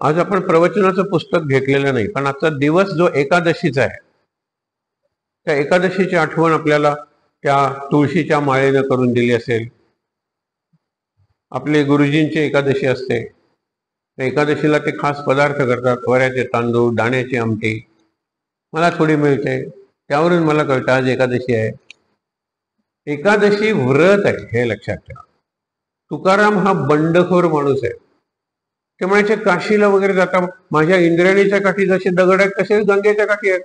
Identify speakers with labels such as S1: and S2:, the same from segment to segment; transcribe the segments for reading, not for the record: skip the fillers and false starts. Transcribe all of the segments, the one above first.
S1: आज आपण प्रवचनाचं पुस्तक घेतलेलं नाही, पण आजचा दिवस जो एकादशीचा आहे त्या एकादशीची आठवण आपल्याला त्या तुळशीच्या माळेनं करून दिली असेल. आपले गुरुजींची एकादशी असते, त्या एकादशीला ते खास पदार्थ करतात, वऱ्याचे तांदूळ, दाण्याची आमटी. मला थोडी मिळते, त्यावरून मला कळतं आज एकादशी आहे. एकादशी व्रत आहे हे लक्षात ठेवा. तुकाराम हा बंडखोर माणूस आहे. ते म्हणायचे काशीला वगैरे जाता, माझ्या इंद्रायणीच्या काठी जसे दगड आहेत तसेच गंगेच्या काठी आहेत.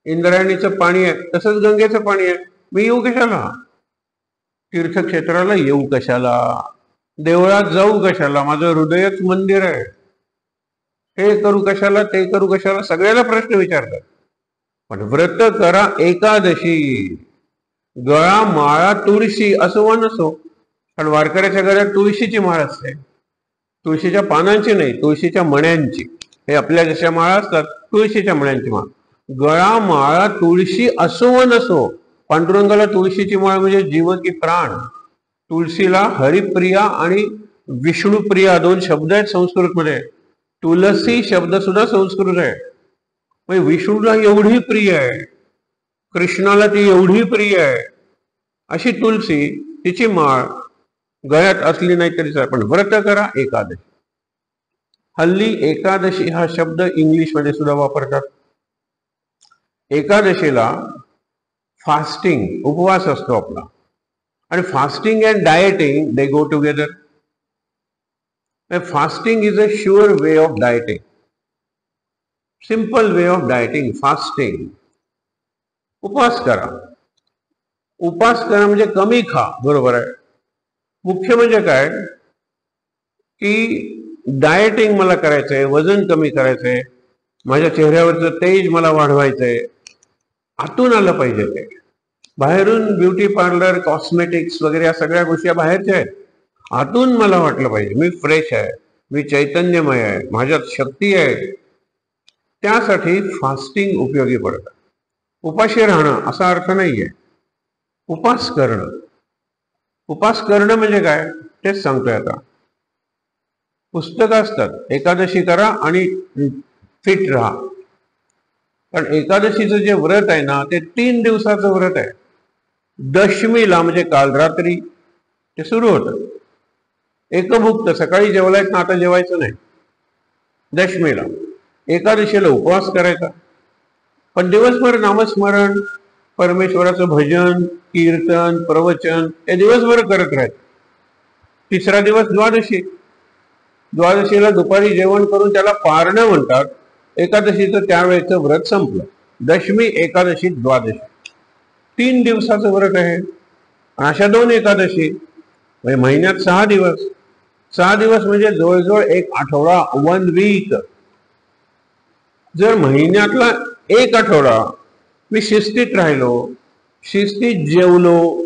S1: इंद्रायणीचं पाणी आहे तसंच गंगेचं पाणी आहे. मी येऊ कशाला? तीर्थक्षेत्राला येऊ कशाला? देवळात जाऊ कशाला? माझं हृदयच मंदिर आहे. हे करू कशाला, ते करू कशाला, सगळ्याला प्रश्न विचारतात. पण व्रत करा एकादशी, गळा माळा तुळशी असो वा नसो. पण वारकऱ्याच्या घरात तुळशीची माळ असते, तुळशीच्या पानांची नाही, तुळशीच्या मण्यांची. हे आपल्या जशा माळा असतात तुळशीच्या मण्यांची माळ. गळा माळा तुळशी असो व नसो. पांडुरंगाला तुळशीची माळ म्हणजे जीव की प्राण. तुळशीला हरिप्रिया आणि विष्णुप्रिया दोन शब्द आहेत संस्कृतमध्ये. तुलसी शब्द सुद्धा संस्कृत आहे. म्हणजे विष्णूला एवढी प्रिय आहे, कृष्णाला ती एवढी प्रिय आहे, अशी तुलसी, तिची माळ गळ्यात असली नाही तरी पण व्रत करा एकादशी. हल्ली एकादशी हा शब्द इंग्लिशमध्ये सुद्धा वापरतात. एकादशीला फास्टिंग, उपवास असतो आपला. आणि fasting and dieting they go together. Fasting is a sure way of dieting, simple way of dieting. Fasting, उपवास करा. उपवास करा म्हणजे कमी खा, बरोबर आहे. मुख्य म्हणजे काय की डाएटिंग मला करायचंय, वजन कमी करायचंय, माझ्या चेहऱ्यावरचं तेज मला वाढवायचंय. आतून आलं पाहिजे ते. बाहेरून ब्युटी पार्लर, कॉस्मेटिक्स वगैरे या सगळ्या गोष्टी बाहेरच्या आहेत. आतून मला वाटलं पाहिजे मी फ्रेश आहे, मी चैतन्यमय आहे, माझ्यात शक्ती आहे. त्यासाठी फास्टिंग उपयोगी पडतं. उपाशी राहणं असा अर्थ नाहीये, उपास करणं. उपास करणं म्हणजे काय तेच सांगतोय आता. पुस्तकं असतात, एकादशी करा आणि फिट राहा. पण एकादशीचं जे व्रत आहे ना ते 3 दिवसाचं व्रत आहे. दशमीला म्हणजे काल रात्री ते सुरू होतं. एकभुक्त, सकाळी जेवलायच ना, आता जेवायचं नाही. दशमीला एकादशीला उपवास करायचा, पण दिवसभर नामस्मरण, परमेश्वराचं भजन, कीर्तन, प्रवचन हे दिवसभर करत राहायचं. तिसरा दिवस द्वादशी. द्वादशीला दुपारी जेवण करून त्याला पारणं म्हणतात. एकादशीचं त्यावेळेचं व्रत संपलं. दशमी, एकादशी, द्वादशी 3 दिवसाचं व्रत आहे. अशा 2 एकादशी म्हणजे महिन्यात 6 दिवस. 6 दिवस म्हणजे जवळजवळ 1 आठवडा, 1 वीक. जर महिन्यातला 1 आठवडा मी शिस्तीत राहिलो, शिस्तीत जेवलो,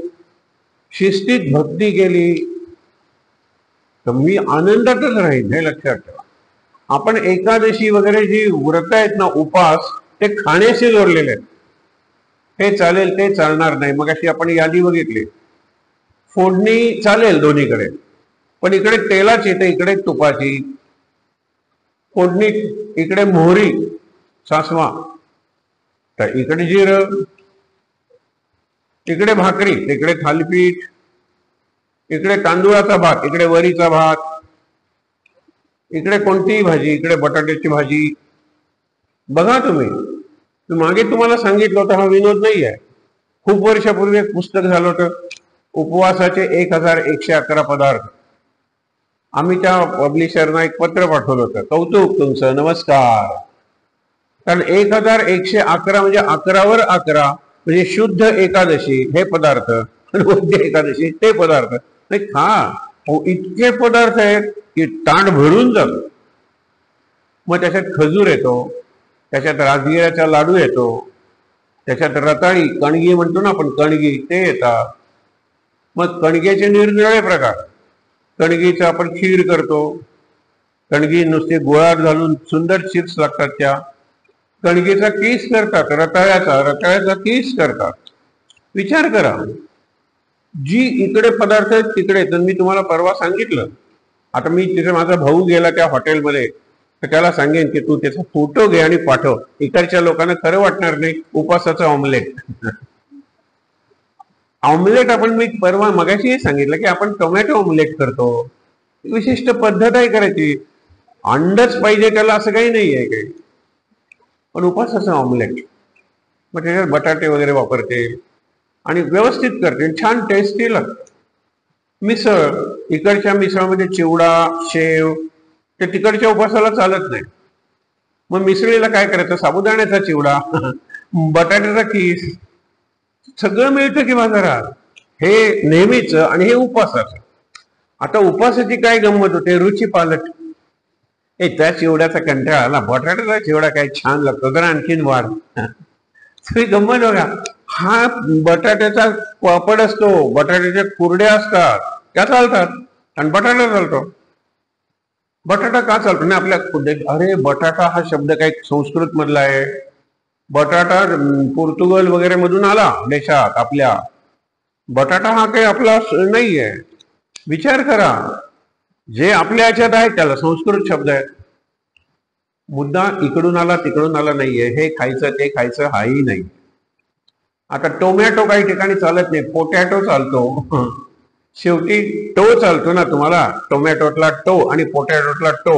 S1: शिस्तीत भक्ती केली तर मी आनंदातच राहील, हे लक्षात ठेवा. आपण एकादशी वगैरे जी व्रत आहेत ना, उपास, ते खाण्याशी जोडलेले आहेत. हे चालेल ते चालणार नाही. मग अशी आपण यादी बघितली. फोडणी चालेल दोन्हीकडे, पण इकडे तेलाची तर इकडे तुपाची. फोडणी इकडे मोहरी, सासवा, तर इकडे जिरं, इकडे भाकरी, तिकडे थालीपीठ, इकडे तांदूळाचा भात, इकडे वरीचा भात, इकडे कोणतीही भाजी, इकडे बटाट्याची भाजी. बघा तुम्ही मागे तुम्हाला सांगितलं होतं, हा विनोद नाही आहे. खूप वर्षापूर्वी एक पुस्तक झालं होतं, उपवासाचे 1111 पदार्थ. आम्ही त्या पब्लिशरना एक पत्र पाठवलं होतं, कौतुक तुमचं, नमस्कार. कारण 1111 म्हणजे 11वर 11 म्हणजे शुद्ध एकादशी हे पदार्थ, वैद्य एकादशी ते पदार्थ. नाही खा, इतके पदार्थ आहेत की ताट भरून जातो. मग त्याच्यात खजूर येतो, त्याच्यात राजगिऱ्याचा लाडू येतो, त्याच्यात रताळी, कणगी म्हणतो ना आपण, कणगी ते येतात. मग कणगेचे निरनिराळे प्रकार. कणगीचं आपण खीर करतो, कणगी नुसते गुळात घालून सुंदर चिप्स लागतात. त्या कणगीचा किस करतात, रताळ्याचा किस करतात. विचार करा, जी इकडे पदार्थ आहेत तिकडे. तर मी तुम्हाला परवा सांगितलं, आता मी तिथे माझा भाऊ गेला त्या हॉटेलमध्ये, तर त्याला सांगेन की तू त्याचा फोटो घे आणि पाठव. इकडच्या लोकांना खरं वाटणार नाही. उपासाचं ऑमलेट. ऑमलेट आपण मी परवा मगाशी सांगितलं की आपण टोमॅटो ऑमलेट करतो. विशिष्ट पद्धत आहे करायची. अंडच पाहिजे त्याला असं काही नाही आहे काही. पण उपासाचं ऑमलेट मग त्याच्यात बटाटे वगैरे वापरते आणि व्यवस्थित करते, छान टेस्टी लागतं. मिसळ, इकडच्या मिसळमध्ये चिवडा, शेव, ते तिकडच्या उपासाला चालत नाही. मग मिसळीला काय करायचं? साबुदाण्याचा चिवडा, बटाट्याचा कीस, सगळं मिळतं की बाजारात. हे नेहमीच आणि हे उपासाचं. आता उपासाची काय गंमत होते? रुची पालट. त्या चिवड्याचा कंटाळा आला, बटाट्याचा चिवडा काय छान लागतो, तर आणखीन वाढ. तुम्ही गंमत बघा, हा बटाट्याचा पापड असतो, बटाट्याच्या कुरड्या असतात, त्या चालतात आणि बटाटा चालतो. बटाटा का चालतो? नाही आपल्या, अरे बटाटा हा शब्द काही संस्कृत मधला आहे. बटाटा पोर्तुगल वगैरे मधून आला देशात आपल्या. बटाटा हा काही आपला नाहीये. विचार करा, जे आपल्या ह्याच्यात आहे त्याला संस्कृत शब्द आहे. मुद्दा इकडून आला तिकडून आला नाहीये. हे खायचं ते खायचं हाही नाही. आता टोमॅटो काही ठिकाणी चालत नाही, पोटॅटो चालतो. शेवटी टो चालतो ना तुम्हाला. टोमॅटोतला टो आणि पोटॅटोतला टो,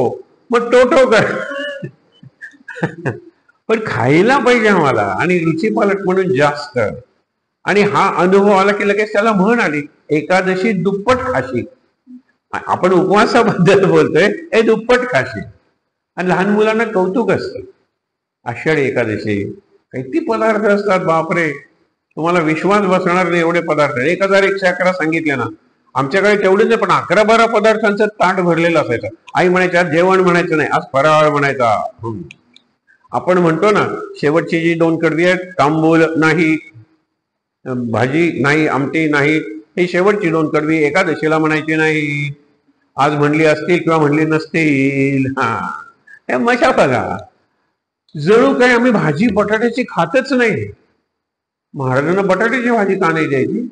S1: मग टो कर. पण खायला पाहिजे आम्हाला आणि रुची पालट म्हणून जास्त. आणि हा अनुभव आला की लगेच त्याला म्हण आली, एकादशी दुप्पट खाशी. आपण उपवासाबद्दल बोलतोय, हे दुप्पट खाशी. आणि लहान मुलांना कौतुक असतं. आषाढी एकादशी किती पदार्थ असतात बापरे, तुम्हाला विश्वास बसणार नाही एवढे पदार्थ. 1111 सांगितले ना. आमच्याकडे तेवढेच नाही, पण 11-12 पदार्थांचं ताट भरलेलं असायचं. आई म्हणायची आज जेवण म्हणायचं नाही, आज फराळ म्हणायचा. आपण म्हणतो ना, शेवटची जी 2 कडवी आहेत, तांबूल नाही, भाजी नाही, आमटी नाही, ही शेवटची 2 कडवी एकादशीला म्हणायची नाही. आज म्हणली असतील किंवा म्हणली नसतील. हे मशा बघा, जणू काही आम्ही भाजी बटाट्याची खातच नाही. महाराजांना बटाट्याची भाजी का नाही द्यायची?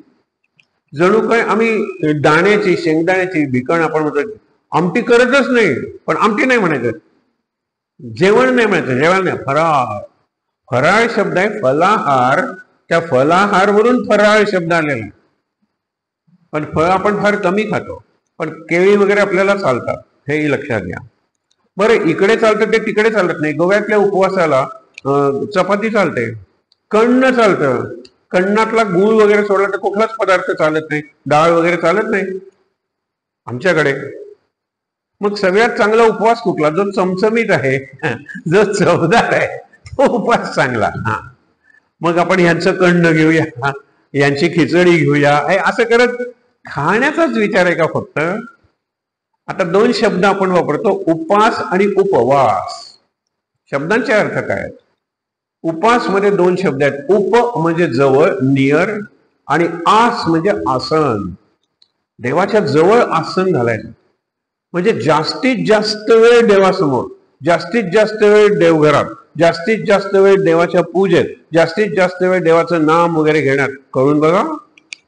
S1: जणू काही आम्ही दाण्याची, शेंगदाण्याची भिकण आपण म्हणतो, आमटी करतच नाही. पण आमटी नाही म्हणायचं, जेवण नाही म्हणायचं, जेवण नाही, फराळ. फराळ शब्द आहे फलाहार. त्या फलाहार वरून फराळ शब्द आलेला. पण फळ आपण फार कमी खातो. पण केळी वगैरे आपल्याला चालतात, हेही लक्षात घ्या. बरं, इकडे चालतं ते तिकडे चालत नाही. गोव्यातल्या उपवासाला चपाती चालते, कण्ण चालतं. कण्णातला गूळ वगैरे सोडला तर कुठलाच पदार्थ चालत नाही, डाळ वगैरे चालत नाही आमच्याकडे. मग सगळ्यात चांगला उपवास कुठला? जो चमचमीत आहे, जो चवदार आहे, तो उपवास चांगला. मग आपण यांचं कण्ण घेऊया, यांची खिचडी घेऊया, असं करत खाण्याचाच विचार आहे का फक्त? आता 2 शब्द आपण वापरतो, उपास आणि उपवास. शब्दांचे अर्थ काय आहेत? उपास मध्ये 2 शब्द आहेत. उप म्हणजे जवळ, नियर, आणि आस म्हणजे आसन. देवाच्या जवळ आसन घालायचं म्हणजे जास्तीत जास्त वेळ देवासमोर, जास्तीत जास्त वेळ देवघरात, जास्तीत जास्त वेळ देवाच्या पूजेत, जास्तीत जास्त वेळ देवाचं नाम वगैरे घेण्यात. कळून बघा,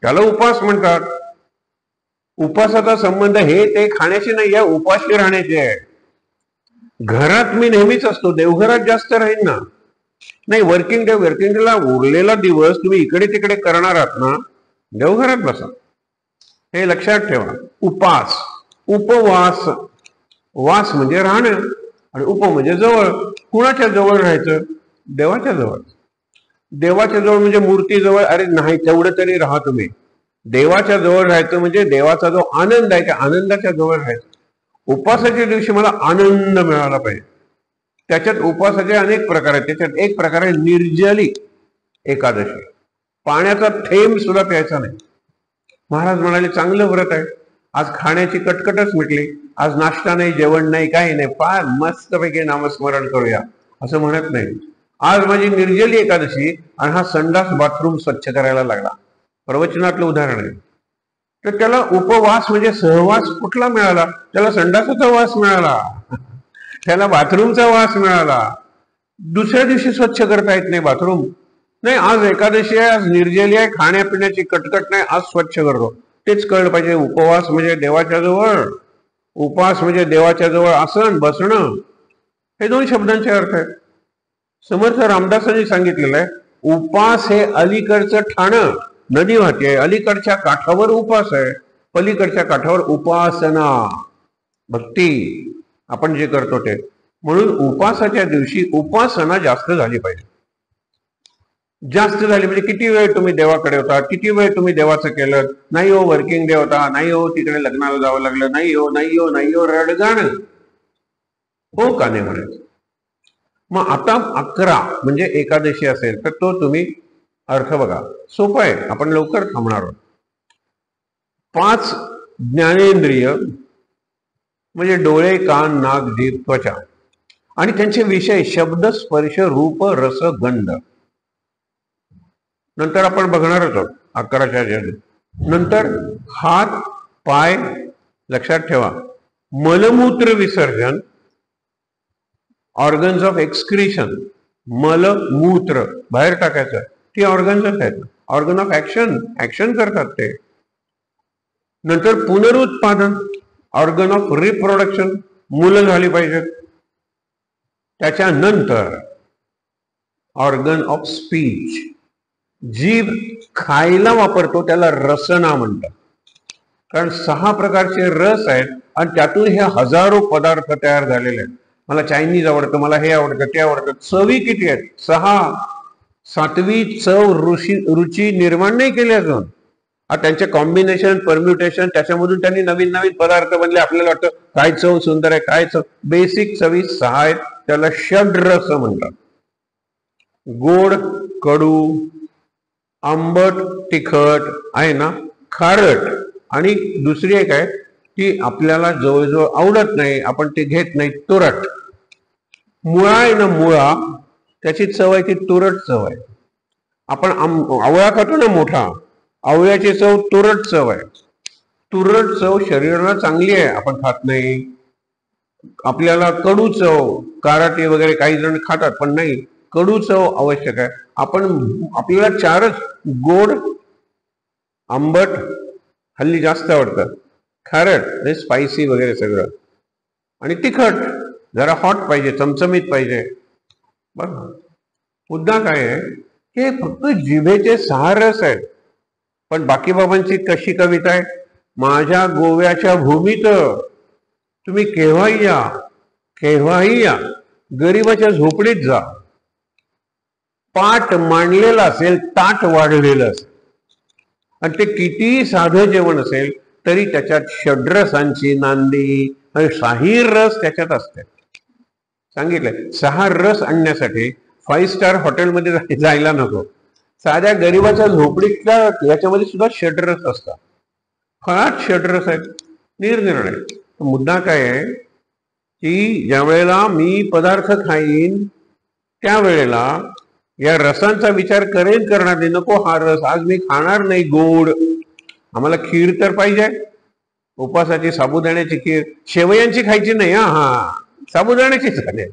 S1: त्याला उपास म्हणतात. उपासाचा संबंध हे ते खाण्याशी नाही आहे, उपाशी राहण्याचे आहे. घरात मी नेहमीच असतो, देवघरात जास्त राहीन ना. नाही, वर्किंग डेला उरलेला दिवस तुम्ही इकडे तिकडे करणार आहात ना, देवघरात बसा. हे लक्षात ठेवा. उपास, उपवास. वास म्हणजे राहणं आणि उप म्हणजे जवळ. कुणाच्या जवळ राहायचं? देवाच्या जवळ. देवाच्या जवळ म्हणजे मूर्तीजवळ? अरे नाही, तेवढं तरी राहा तुम्ही. देवाच्या जवळ राहायचं म्हणजे देवाचा जो आनंद आहे त्या आनंदाच्या जवळ राहायचं. उपवासाच्या दिवशी मला आनंद मिळाला पाहिजे. त्याच्यात उपवासाचे अनेक प्रकार आहेत. त्याच्यात एक प्रकार आहे निर्जली एकादशी. पाण्याचा थेंब सुद्धा प्यायचा नाही. महाराज म्हणाले चांगलं व्रत आहे, आज खाण्याची कटकटच मिटली, आज नाश्ता नाही, जेवण नाही, काही नाही, फार मस्तपैकी नामस्मरण करूया, असं म्हणत नाही. आज माझी निर्जली एकादशी आणि हा संडास बाथरूम स्वच्छ करायला लागला. प्रवचनातलं उदाहरण आहे. तर त्याला उपवास म्हणजे सहवास कुठला मिळाला? त्याला संडासाचा वास मिळाला, त्याला बाथरूमचा वास मिळाला. दुसऱ्या दिवशी स्वच्छ करता येत नाही बाथरूम. नाही, आज एकादशी आहे, आज निर्जली आहे, खाण्यापिण्याची कटकट नाही, आज स्वच्छ करतो. तेच कळलं पाहिजे. उपवास म्हणजे देवाच्या जवळ, उपवास म्हणजे देवाच्या जवळ आसन बसणं. हे दोन शब्दांचे अर्थ आहेत. समर्थ रामदासांनी सांगितलेलं आहे, उपास हे अलीकडचं ठाणं, नदी वाहते अलीकडच्या काठावर उपास आहे, पलीकडच्या काठावर उपासना, भक्ती आपण जे करतो ते. म्हणून उपासाच्या दिवशी उपासना जास्त झाली पाहिजे. जास्त झाली म्हणजे किती वेळ तुम्ही देवाकडे होता, किती वेळ तुम्ही देवाचं केलं. नाही हो वर्किंग डे होता, नाही हो तिकडे लग्नाला जावं लागलं, नाही हो नाही हो नाही हो, रडगाणं हो का नाही म्हणायचं. मग आता 11 म्हणजे एकादशी असेल तर तो तुम्ही अर्थ बघा, सोपं आहे, आपण लवकर थांबणार आहोत. 5 ज्ञानेंद्रिय म्हणजे डोळे, कान, नाक, जीभ, त्वचा आणि त्यांचे विषय शब्द, स्पर्श, रूप, रस, गंध. नंतर आपण बघणार आहोत 11च्या नंतर हात, पाय, लक्षात ठेवा, मलमूत्र विसर्जन, ऑर्गन्स ऑफ एक्सक्रिशन, मलमूत्र बाहेर टाकायचं, ती ऑर्गन्स आहेत, ऑर्गन ऑफ ऍक्शन, ऍक्शन करतात ते. नंतर पुनरुत्पादन, ऑर्गन ऑफ रिप्रोडक्शन, मुलं झाली पाहिजेत. त्याच्यानंतर ऑर्गन ऑफ स्पीच, जीभ खायला वापरतो त्याला रसना म्हणतात, कारण 6 प्रकारचे रस आहेत आणि त्यातून हे हजारो पदार्थ तयार झालेले आहेत. मला चायनीज आवडतं, मला हे आवडतं, ते आवडतं. चवी किती आहेत? 6. 7वी चव रुची निर्माण नाही केली अजून. त्यांचे कॉम्बिनेशन, परम्युटेशन, त्याच्यामधून त्यांनी नवीन नवीन पदार्थ बनले. आपल्याला वाटतं काय चव सुंदर आहे, काय चव. बेसिक चवी 6 आहेत, त्याला षड्रस म्हणतात. गोड, कडू, आंबट, तिखट आहे ना, खारट, आणि दुसरी एक आहे ती आपल्याला जवळजवळ आवडत नाही, आपण ते घेत नाही, तुरट. मुळा आहे ना, मुळा, त्याची चव आहे ती तुरट चव आहे. आपण आवळा खातो ना मोठा, आवळ्याची चव तुरट चव आहे. तुरट चव शरीराला चांगली आहे, आपण खात नाही. आपल्याला कडू चव, काराटे वगैरे काही जण खातात, पण नाही, कडू चव आवश्यक आहे. आपल्याला 4च, गोड, आंबट हल्ली जास्त आवडतं, खारट स्पायसी वगैरे सगळं, आणि तिखट जरा हॉट पाहिजे, चमचमीत पाहिजे. बघा मुद्दा काय आहे, हे फक्त जिभेचे 6 रस आहेत. पण बाकी बाबांची कशी कविता आहे, माझ्या गोव्याच्या भूमीत तुम्ही केव्हाही या, केव्हाही या, गरीबाच्या झोपडीत जा, पाट मांडलेला असेल, ताट वाढलेलं असेल, आणि ते किती साधं जेवण असेल तरी त्याच्यात षड्रसांची नांदी, शाही रस त्याच्यात असते. सांगितलंय 6 रस आणण्यासाठी 5 स्टार हॉटेलमध्ये जायला नको, साध्या गरीबाच्या झोपडीतल्या याच्यामध्ये सुद्धा षड्रस असतात. फळात षड्रस आहेत, निरनिराळे. मुद्दा काय आहे की ज्या वेळेला मी पदार्थ खाईन त्यावेळेला या रसांचा विचार करणार नाही. नको हा रस, आज मी खाणार नाही गोड, आम्हाला खीर तर पाहिजे, उपासाची साबुदाण्याची खीर, शेवयांची खायची नाही. हा साबुदाण्याची चालेल.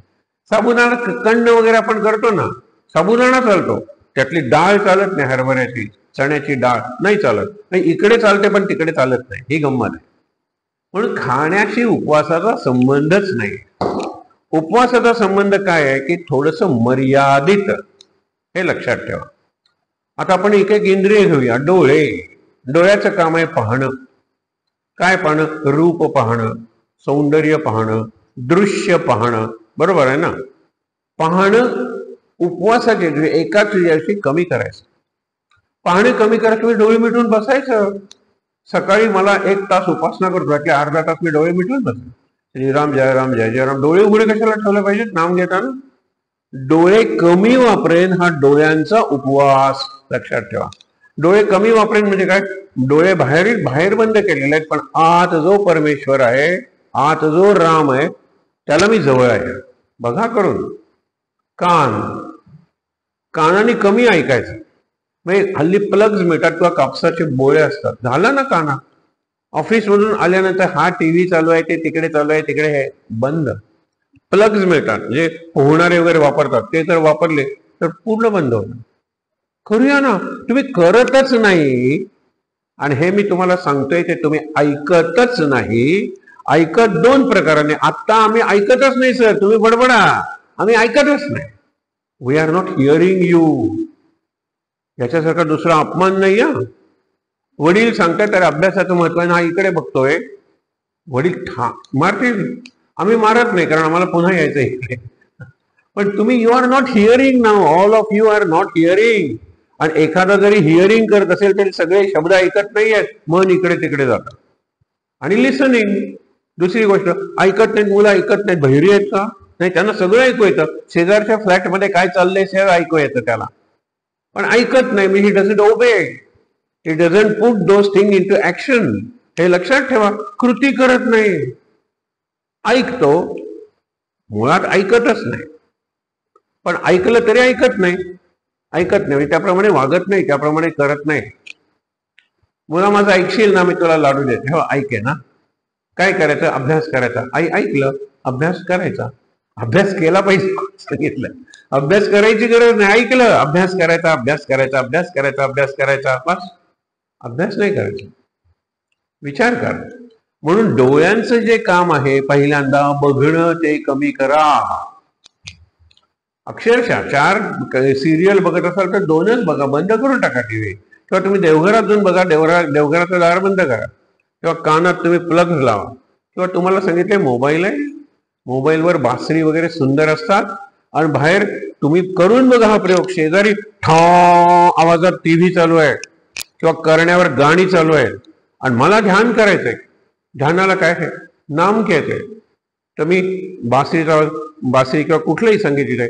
S1: साबुदाणा कंड वगैरे आपण करतो ना, साबुदाणा चालतो, त्यातली डाळ चालत नाही, हरभऱ्याची, चण्याची डाळ नाही चालत. नाही, इकडे चालते पण तिकडे चालत नाही, ही गंमत आहे. म्हणून खाण्याशी उपवासाचा संबंधच नाही. उपवासाचा संबंध काय आहे की थोडस मर्यादित, हे लक्षात ठेवा. आता आपण एक एक इंद्रिय घेऊया. डोळे, डोळ्याचं काम आहे पाहणं. काय पाहणं? रूप पाहणं, सौंदर्य पाहणं, दृश्य पाहणं, बरोबर आहे ना. पाहणं उपवासाच्या दिवशी एकाच दिवशी कमी करायचं. पाहणे कमी करायचं म्हणजे डोळे मिटून बसायचं. सकाळी मला 1 तास उपासना करतो, की अर्धा तास मी डोळे मिटून बसतो. श्रीराम जय राम जय जय राम. डोळे उघडे कशाला ठेवले पाहिजेत नाम घेताना? डोळे कमी वापरेन हा डोळ्यांचा उपवास, लक्षात ठेवा. डोळे कमी वापरेन म्हणजे काय? डोळे बाहेर बंद केलेले आहेत, पण आत जो परमेश्वर आहे, आत जो राम आहे, त्याला मी जवळ आहे. बघा करून. कान, कानाने कमी ऐकायचं. म्हणजे हल्ली प्लग्स मिळतात किंवा कापसाचे बोळे असतात, झालं ना काना. ऑफिस मधून आल्यानंतर हा टीव्ही चालू आहे, ते तिकडे चालू आहे, तिकडे हे बंद. प्लग्स मिळतात, म्हणजे पोहणारे वगैरे वापरतात, ते जर वापरले तर पूर्ण बंद होणार. करूया ना. तुम्ही करतच नाही, आणि हे मी तुम्हाला सांगतोय ते तुम्ही ऐकतच नाही, ऐकत दोन प्रकाराने. आता आम्ही ऐकतच नाही सर, तुम्ही बडबडा, आम्ही ऐकतच नाही. We are not hearing you. याच्यासारखा दुसरा अपमान नाही. वडील सांगतात तर अभ्यासाचं महत्व आहे, हा इकडे बघतोय, वडील मारतील, आम्ही मारत नाही कारण आम्हाला पुन्हा यायचं इकडे. पण तुम्ही you are not hearing now, all of you are not hearing. आणि एखादा जरी हिअरिंग करत असेल तरी सगळे शब्द ऐकत नाहीयेत, मन इकडे तिकडे जातं. आणि लिसनिंग, दुसरी गोष्ट, ऐकत नाहीत मुलं, ऐकत नाहीत, बहिरी आहेत का? नाही, त्यांना सगळं ऐकू येतं. शेजारच्या फ्लॅटमध्ये काय चाललंय हे ऐकू येतं त्याला, पण ऐकत नाही. म्हणजे he doesn't obey, he doesn't put those thing into action. हे लक्षात ठेवा, कृती करत नाही. ऐकतो, मुळात ऐकतच नाही, पण ऐकलं तरी ऐकत नाही. ऐकत नाही त्याप्रमाणे वागत नाही, त्याप्रमाणे करत नाही. मुला माझं ऐकशील ना, मी तुला लाडू देते. हो ऐके ना. काय करायचं? अभ्यास करायचा. ऐकलं, अभ्यास करायचा. अभ्यास केला पाहिजे सांगितलं. अभ्यास करायची गरज नाही, ऐकलं, अभ्यास करायचा, अभ्यास करायचा, अभ्यास करायचा, अभ्यास करायचा, बस. अभ्यास नाही करायचा, विचार कर. म्हणून डोळ्यांचं जे काम आहे, पहिल्यांदा बघणं ते कमी करा. अक्षरशः 4 सिरियल बघत असाल तर 2च बघा, बंद करून टाका टीव्ही. किंवा तुम्ही देवघरात जाऊन बघा, देवघराचं दार बंद करा, किंवा कानात तुम्ही प्लग लावा. किंवा तुम्हाला सांगितले मोबाईल आहे, मोबाईलवर बासरी वगैरे सुंदर असतात. आणि बाहेर तुम्ही करून बघा हा प्रयोग, शेजारी ठा आवाजात टीव्ही चालू आहे किंवा करण्यावर गाणी चालू आहे आणि मला ध्यान करायचंय. ध्यानाला काय आहे? नाम घ्यायचंय. तर मी बासरी किंवा कुठलंही संगीत आहे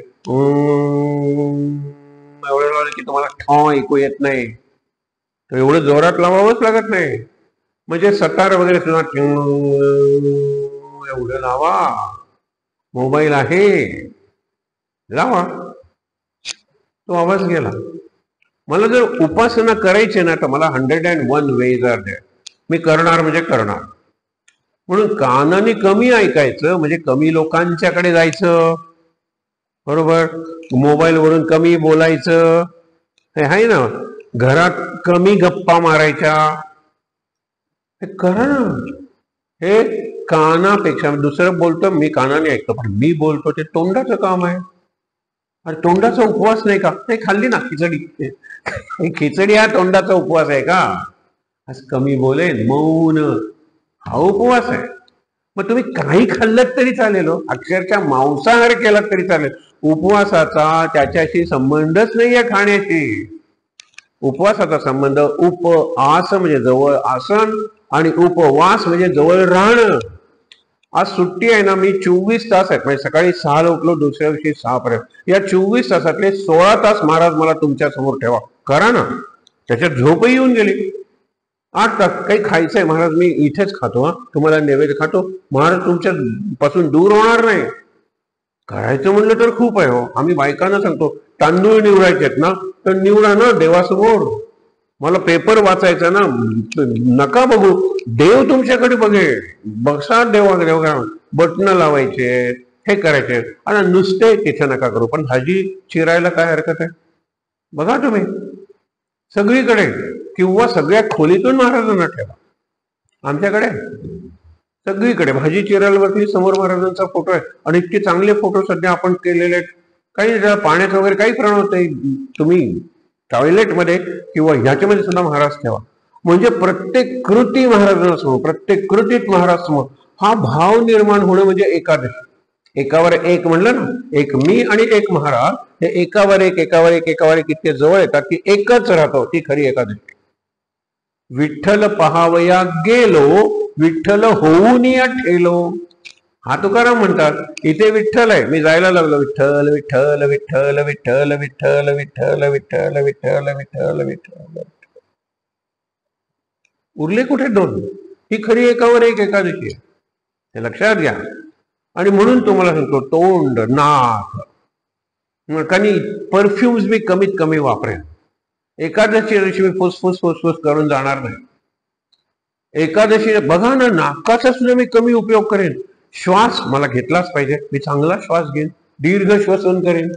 S1: एवढं की तुम्हाला ठा ऐकू येत नाही, तर एवढं जोरात लावावंच लागत नाही. म्हणजे सतार वगैरे सुद्धा एवढं लावा. मोबाईल आहे, लावा, तो आवाज गेला. मला जर उपासना करायची ना, तर मला 101 वेज आर देअर. मी करणार म्हणजे करणार. म्हणून कानाने कमी ऐकायचं, म्हणजे कमी लोकांच्याकडे जायचं, बरोबर. मोबाईल वरून कमी बोलायचं, हे आहे ना. घरात कमी गप्पा मारायच्या, हे करा ना. हे कानापेक्षा दुसरं बोलतो, मी कानाने ऐकतो, पण मी बोलतो ते तोंडाचं काम आहे. अरे तोंडाचा उपवास नाही का? नाही, खाल्ली ना खिचडी. खिचडी हा तोंडाचा उपवास आहे का? आज कमी बोलेन, मौन, हा उपवास आहे. मग तुम्ही काही खाल्लत तरी चालेल, अक्षरशः मांसाहार केला तरी चालेल. उपवासाचा त्याच्याशी संबंधच नाहीये खाण्याशी. उपवासाचा संबंध उपआस म्हणजे जवळ आसन, आणि उपवास म्हणजे जवळ राहणं. आज सुट्टी आहे ना, मी 24 तास आहेत, म्हणजे सकाळी 6ला उठलो, दुसऱ्या दिवशी 6 पर्यंत. या 24 तासातले 16 तास महाराज मला तुमच्या समोर ठेवा, करा ना. त्याच्यात झोपही येऊन गेली. 8 तास काही खायचंय महाराज, मी इथेच खातो, तुम्हाला नैवेद्य खातो, महाराज तुमच्या पासून दूर होणार नाही. करायचं म्हणलं तर खूप आहे हो. आम्ही बायकांना सांगतो, तांदूळ निवडायचे आहेत ना, तर निवडा ना देवासमोर. मला पेपर वाचायचा ना, नका बघू, देव तुमच्याकडे बघेल. बघा देवा बटणं लावायचे, हे करायचे, आणि नुसते तिथे नका करू. पण भाजी चिरायला काय हरकत आहे? बघा तुम्ही सगळीकडे, किंवा सगळ्या खोलीतून महाराजांना ठेवा. आमच्याकडे सगळीकडे भाजी चिरायला समोर महाराजांचा फोटो आहे. आणि इतके चांगले फोटो सध्या आपण केलेले आहेत. काही पाण्याचं वगैरे काही प्रमाण नाही, तुम्ही टॉयलेटमध्ये किंवा ह्याच्यामध्ये सुद्धा महाराज ठेवा. म्हणजे प्रत्येक कृती महाराजांसमोर, प्रत्येक कृतीत महाराज समोर. हा भाव निर्माण होणं म्हणजे एकादशी. एकावर एक म्हणलं ना, एक मी आणि एक महाराज, हे एकावर एक एकावर एक एकावर एक इतके जवळ येतात की एकच राहतो. ती खरी एकादशी. विठ्ठल पहावया गेलो, विठ्ठल होऊन या ठेलो, हा तुकाराम म्हणतात. इथे विठ्ठल आहे, मी जायला लागलो, विठ्ठल विठ्ठल विठ्ठल विठ्ठल विठ्ठल विठ्ठल विठ्ठल विठ्ठल विठ्ठल विठ्ठल. उरले कुठे 2? ही खरी एकावर एक एकादशी आहे, हे लक्षात घ्या. आणि म्हणून तुम्हाला सांगतो, तोंड, नाक, आणि परफ्युम्स मी कमीत कमी वापरेन. एकादशी दिवशी मी फुसफुस फुसफुस करून जाणार नाही. एकादशी बघा ना, नाकाचा सुद्धा मी कमी उपयोग करेन. श्वास मला घेतलाच पाहिजे, मी चांगला श्वास घेईन, दीर्घ श्वसन करेन,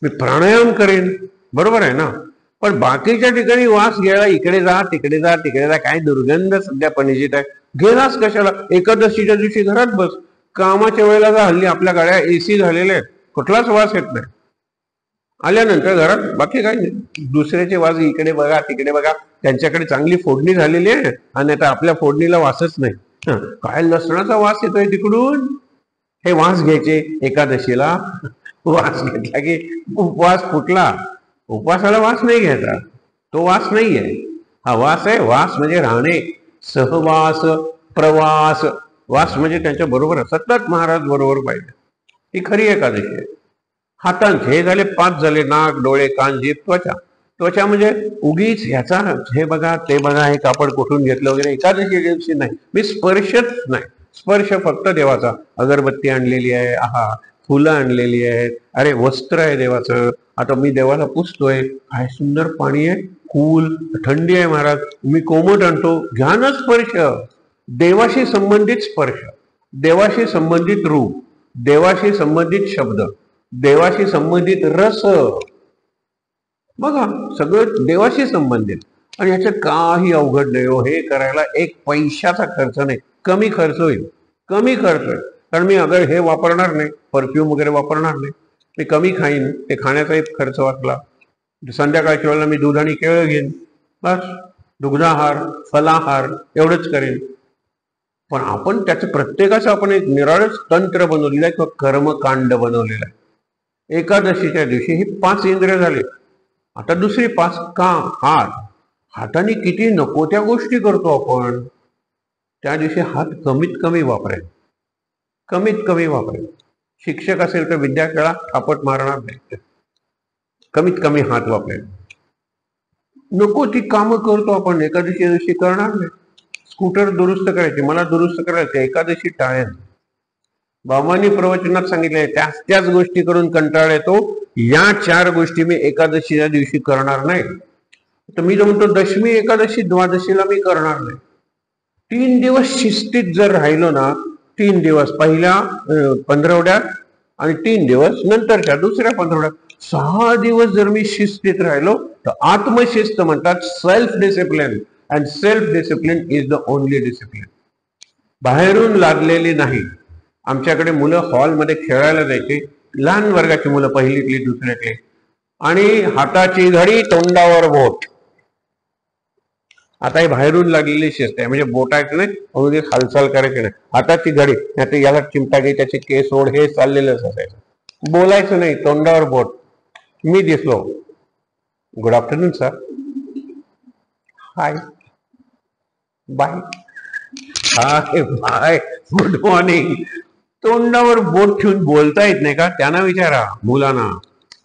S1: मी प्राणायाम करेन, बरोबर आहे ना. पण बाकीच्या ठिकाणी वास घ्यायला इकडे जा तिकडे जा तिकडे जा, काय दुर्गंध सध्या पणजीत आहे. गेलास कशाला? एकादशीच्या दिवशी घरात बस. कामाच्या वेळेला का हल्ली आपल्या गाड्या एसी झालेल्या आहेत, कुठलाच वास येत नाही. आल्यानंतर घरात बाकी काही नाही, दुसऱ्याचे वास इकडे बघा तिकडे बघा, त्यांच्याकडे चांगली फोडणी झालेली आहे आणि आता आपल्या फोडणीला वासच नाही. काय लसणाचा वास येतोय तिकडून. हे वास घ्यायचे एकादशीला. वास घेतला की उपवास फुटला. उपवासाला वास नाही घ्यायचा, तो वास नाहीये. हा वास आहे. वास म्हणजे राहणे, सहवास, प्रवास. वास म्हणजे त्यांच्या बरोबर सतत महाराज बरोबर पाहिजे. ही खरी एकादशी आहे. हातांचे हे झाले 5 झाले, नाक, डोळे, कान, जीभ, त्वचा. त्वचा म्हणजे उगीच ह्याचा हे बघा ते बघा, हे कापड कुठून घेतलं वगैरे एकादशी दिवशी नाही. मी स्पर्शच नाही. स्पर्श फक्त देवाचा. अगरबत्ती आणलेली आहे, आहा, फुलं आणलेली आहेत, अरे वस्त्र आहे देवाचं, आता मी देवाला पुसतोय, काय सुंदर पाणी आहे, कूल, थंडी आहे महाराज, मी कोमट आणतो, घ्या ना स्पर्श. देवाशी संबंधित स्पर्श, देवाशी संबंधित रूप, देवाशी संबंधित शब्द, देवाशी संबंधित रस. बघा सगळं देवाशी संबंधित. आणि ह्याच्यात काही अवघड नाही हो. हे करायला 1 पैशाचा खर्च नाही, कमी खर्च होईल, कमी खर्च होईल. कारण मी अगर हे वापरणार नाही, परफ्यूम वगैरे वापरणार नाही, मी कमी खाईन, ते खाण्याचा एक खर्च वाचला. संध्याकाळच्या वेळेला मी दूध आणि केळं घेईन, बस. दुग्धाहार, फलाहार एवढंच करेन. पण आपण त्याचं प्रत्येकाचं आपण एक निराळच तंत्र बनवलेलं आहे किंवा कर्मकांड बनवलेलं आहे. एकादशीच्या दिवशी ही 5 इंद्रिय झाले. आता दुसरी 5 काम. हात. हाताने किती नको त्या गोष्टी करतो आपण. त्या दिवशी हात कमीत कमी वापरेल, कमीत कमी वापरेल. शिक्षक असेल तर विद्यार्थ्याला थापट मारणार नाही, कमीत कमी हात वापरेल. नको ती कामं करतो आपण, एकादशी दिवशी करणार नाही. स्कूटर दुरुस्त करायचे, मला दुरुस्त करायचे, एकादशी टाळेल. बाबांनी प्रवचनात सांगितले त्याच गोष्टी करून कंटाळ येतो. या 4 गोष्टी मी एकादशीच्या दिवशी करणार नाही. तर मी जो म्हणतो दशमी, एकादशी, द्वादशीला मी करणार नाही. 3 दिवस शिस्तीत जर राहिलो ना, 3 दिवस पहिल्या 15वड्यात आणि 3 दिवस नंतरच्या दुसऱ्या 15वड्यात, 6 दिवस जर मी शिस्तीत राहिलो तर आत्मशिस्त म्हणतात, self discipline. And self discipline is the only discipline. बाहेरून लादलेली नाही. आमच्याकडे मुलं हॉलमध्ये खेळायला जायचे, लहान वर्गाची मुलं, पहिलीतली दुसऱ्यातली, आणि हाताची घडी तोंडावर बोट. आता हे बाहेरून लागलेली शिस्त आहे. म्हणजे बोटायचं नाही, अगदी हालचाल करायची नाही, हाताची घडी, नाही याला चिमटा घे, त्याचे केस ओढ, हे चाललेलंच असायचं. बोलायचं नाही, तोंडावर बोट. मी दिसलो, good afternoon sir, hi, bye, hi bye, good morning. तोंडावर बोट ठेवून बोलता येत नाही का? त्यांना विचारा, मुलांना.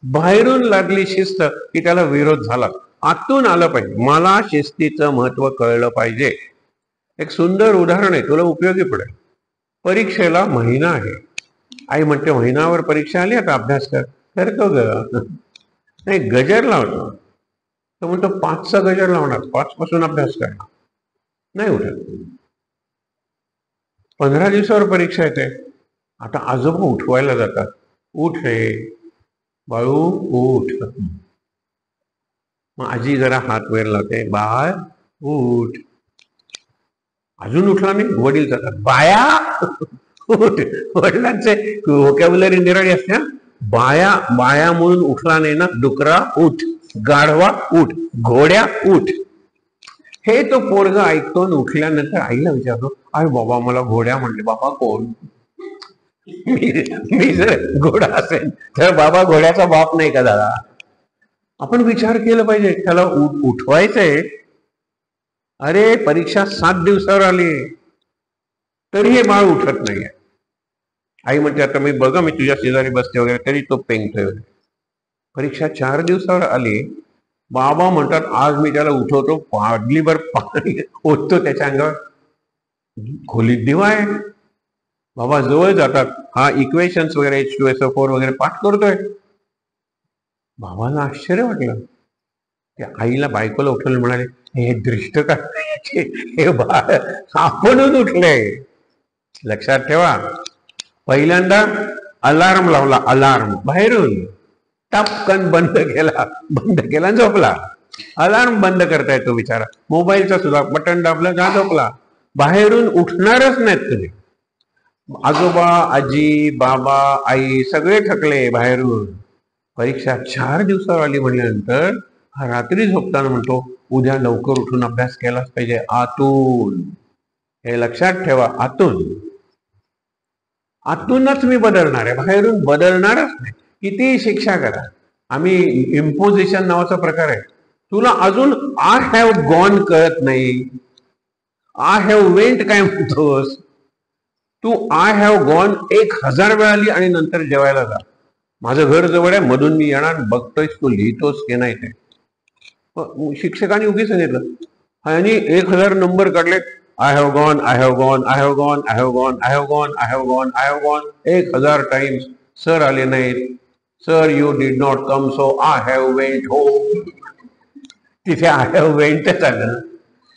S1: बाहेरून लागली शिस्त की त्याला विरोध झाला. आतून आलं पाहिजे. मला शिस्तीचं महत्व कळलं पाहिजे. एक सुंदर उदाहरण आहे, तुला उपयोगी पडेल. परीक्षेला महिना आहे. आई म्हणते महिनाभर परीक्षा आली, आता अभ्यास कर. करतो ग, नाही गजर लावतो. तो म्हणतो 5चा गजर लावणार, 5 पासून अभ्यास करणार, नाही उठत. 15 दिवसावर परीक्षा येते. आता आजोबा उठवायला जातात, उठ रे बाळू उठ. मग आजी जरा हात वर लावते, बाळ उठ. अजून उठला नाही, वडील जातात, बाया उठ. वडिलांचे व्होकॅब्युलरी निराळी असते. बाया, बाया म्हणून उठला नाही ना, डुकरा उठ, गाढवा उठ, घोड्या उठ. हे तो पोरगा ऐकतो. उठल्यानंतर आईला विचारतो, अरे बाबा मला घोड्या म्हणले. बाबा कोण? मी जर घोडा असेल तर बाबा घोड्याचा बाप नाही का दादा? आपण विचार केला पाहिजे. त्याला उठवायचंय. अरे परीक्षा 7 दिवसावर आली तरी हे बाळ उठत नाहीये. आई म्हणते, आता मी बघा, मी तुझ्या शेजारी बसते वगैरे, तरी तो पेंगतोय वगैरे. परीक्षा 4 दिवसावर आली. बाबा म्हणतात, आज मी त्याला उठवतो, पाडलीभर पाणी ओततो त्याच्या अंगावर. खोलीत दिवा आहे. बाबा जवळ जातात. हा इक्वेशन्स वगैरे H2SO4 वगैरे पाठ करतोय. बाबाला आश्चर्य वाटलं. त्या आईला, बायकोला उठवलं, म्हणाले, हे दृष्ट काय, हे बाळ आपणच उठले. लक्षात ठेवा, पहिल्यांदा अलार्म लावला, अलार्म बाहेरून, टपकन बंद केला, झोपला. अलार्म बंद करता येतो बिचारा. मोबाईलचा सुद्धा बटन दाबलं, जा झोपला. बाहेरून उठणारच नाहीत कधी. आजोबा, आजी, बाबा, आई सगळे थकले बाहेरून. परीक्षा 4 दिवसावर आली म्हणल्यानंतर हा रात्री झोपताना म्हणतो, उद्या लवकर उठून अभ्यास केलाच पाहिजे आतून. हे लक्षात ठेवा, आतून. आतूनच मी बदलणार आहे, बाहेरून बदलणारच नाही. किती शिक्षा करा. आम्ही इम्पोजिशन नावाचा प्रकार आहे. तुला अजून आय हॅव गॉन कळत नाही. आय हॅव वेंट काय म्हणतोस तू? आय हॅव गॉन 1000 वेळा लिही आणि नंतर जेवायला जा. माझं घर जवळ आहे, मधून मी येणार, बघतोयस तू लिहितोस की नाही ते. शिक्षकांनी उगी सांगितलं आणि 1000 नंबर काढले. I have gone, I have gone, I have gone, I have gone, I have gone, I have gone, I have gone 1000 times. Sir आले नाहीत. Sir you did not come so I have went home. तिथे I have वेंटच आलं.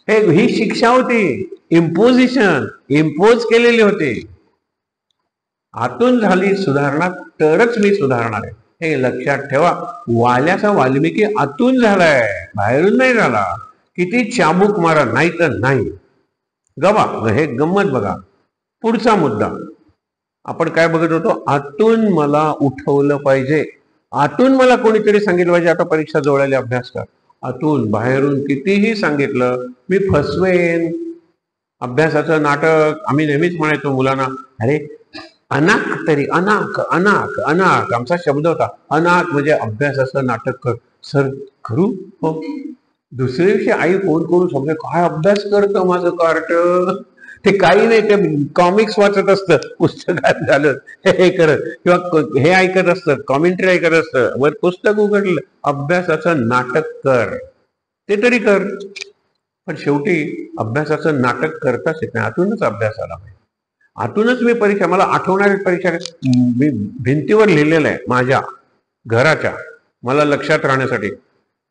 S1: ही शिक्षा होती. Imposition, impose केलेले होते. आतून झाली सुधारणा तरच मी सुधारणार आहे, हे लक्षात ठेवा. वाल्याचा वाल्मिकी आतून झालाय, बाहेरून नाही झाला. किती चाबूक मारा, नाही तर नाही. गवा हे गंमत बघा. पुढचा मुद्दा आपण काय बघत होतो? आतून मला उठवलं पाहिजे. आतून मला कोणीतरी सांगितलं पाहिजे आता परीक्षा जवळ अभ्यास कर. आतून. बाहेरून कितीही सांगितलं मी फसवेन. अभ्यासाचं नाटक आम्ही नेहमीच म्हणायचो मुलांना, अरे अनाक तरी, अनाक अनाक अनाक आमचा शब्द होता. अनाक म्हणजे अभ्यासाचं नाटक कर. सर करू? हो. दुसऱ्या दिवशी आई फोन करून सांगते, काय अभ्यास करतं माझं कार्ट. ते काही नाही, ते कॉमिक्स वाचत असतं पुस्तकात झालं हे करत, किंवा हे ऐकत असतं, कॉमेंट्री ऐकत असतं, वर पुस्तक उघडलं. अभ्यासाचं नाटक कर, ते तरी कर. पण शेवटी अभ्यासाचं नाटक करताच येत नाही. आतूनच अभ्यास आला पाहिजे. आतूनच मी परीक्षा, मला आठवणारी परीक्षा मी भिंतीवर लिहिलेलं आहे माझ्या घराच्या, मला लक्षात राहण्यासाठी.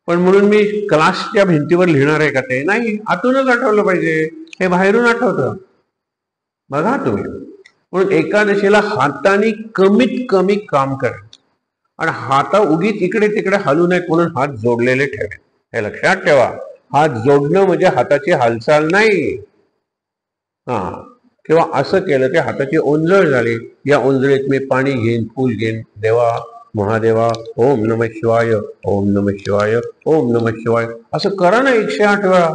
S1: पण म्हणून मी क्लासच्या भिंतीवर लिहिणार आहे का? ते नाही. आतूनच आठवलं पाहिजे. हे बाहेरून आठवतं. बघा तुम्ही. म्हणून एकादशीला हाताने कमीत कमी काम करा आणि हाता उगीच इकडे तिकडे हलू नयेत म्हणून हात जोडलेले ठेवा. हे लक्षात ठेवा. हात जोडणं म्हणजे हाताची हालचाल नाही. किंवा असं केलं की हाताची ओंजळ झाली. या ओंजळीत मी पाणी घेईन, फूल घेईन, देवा महादेवा ओम नमः शिवाय, ओम नमः शिवाय, ओम नमः शिवाय असं करा ना 108 वेळा.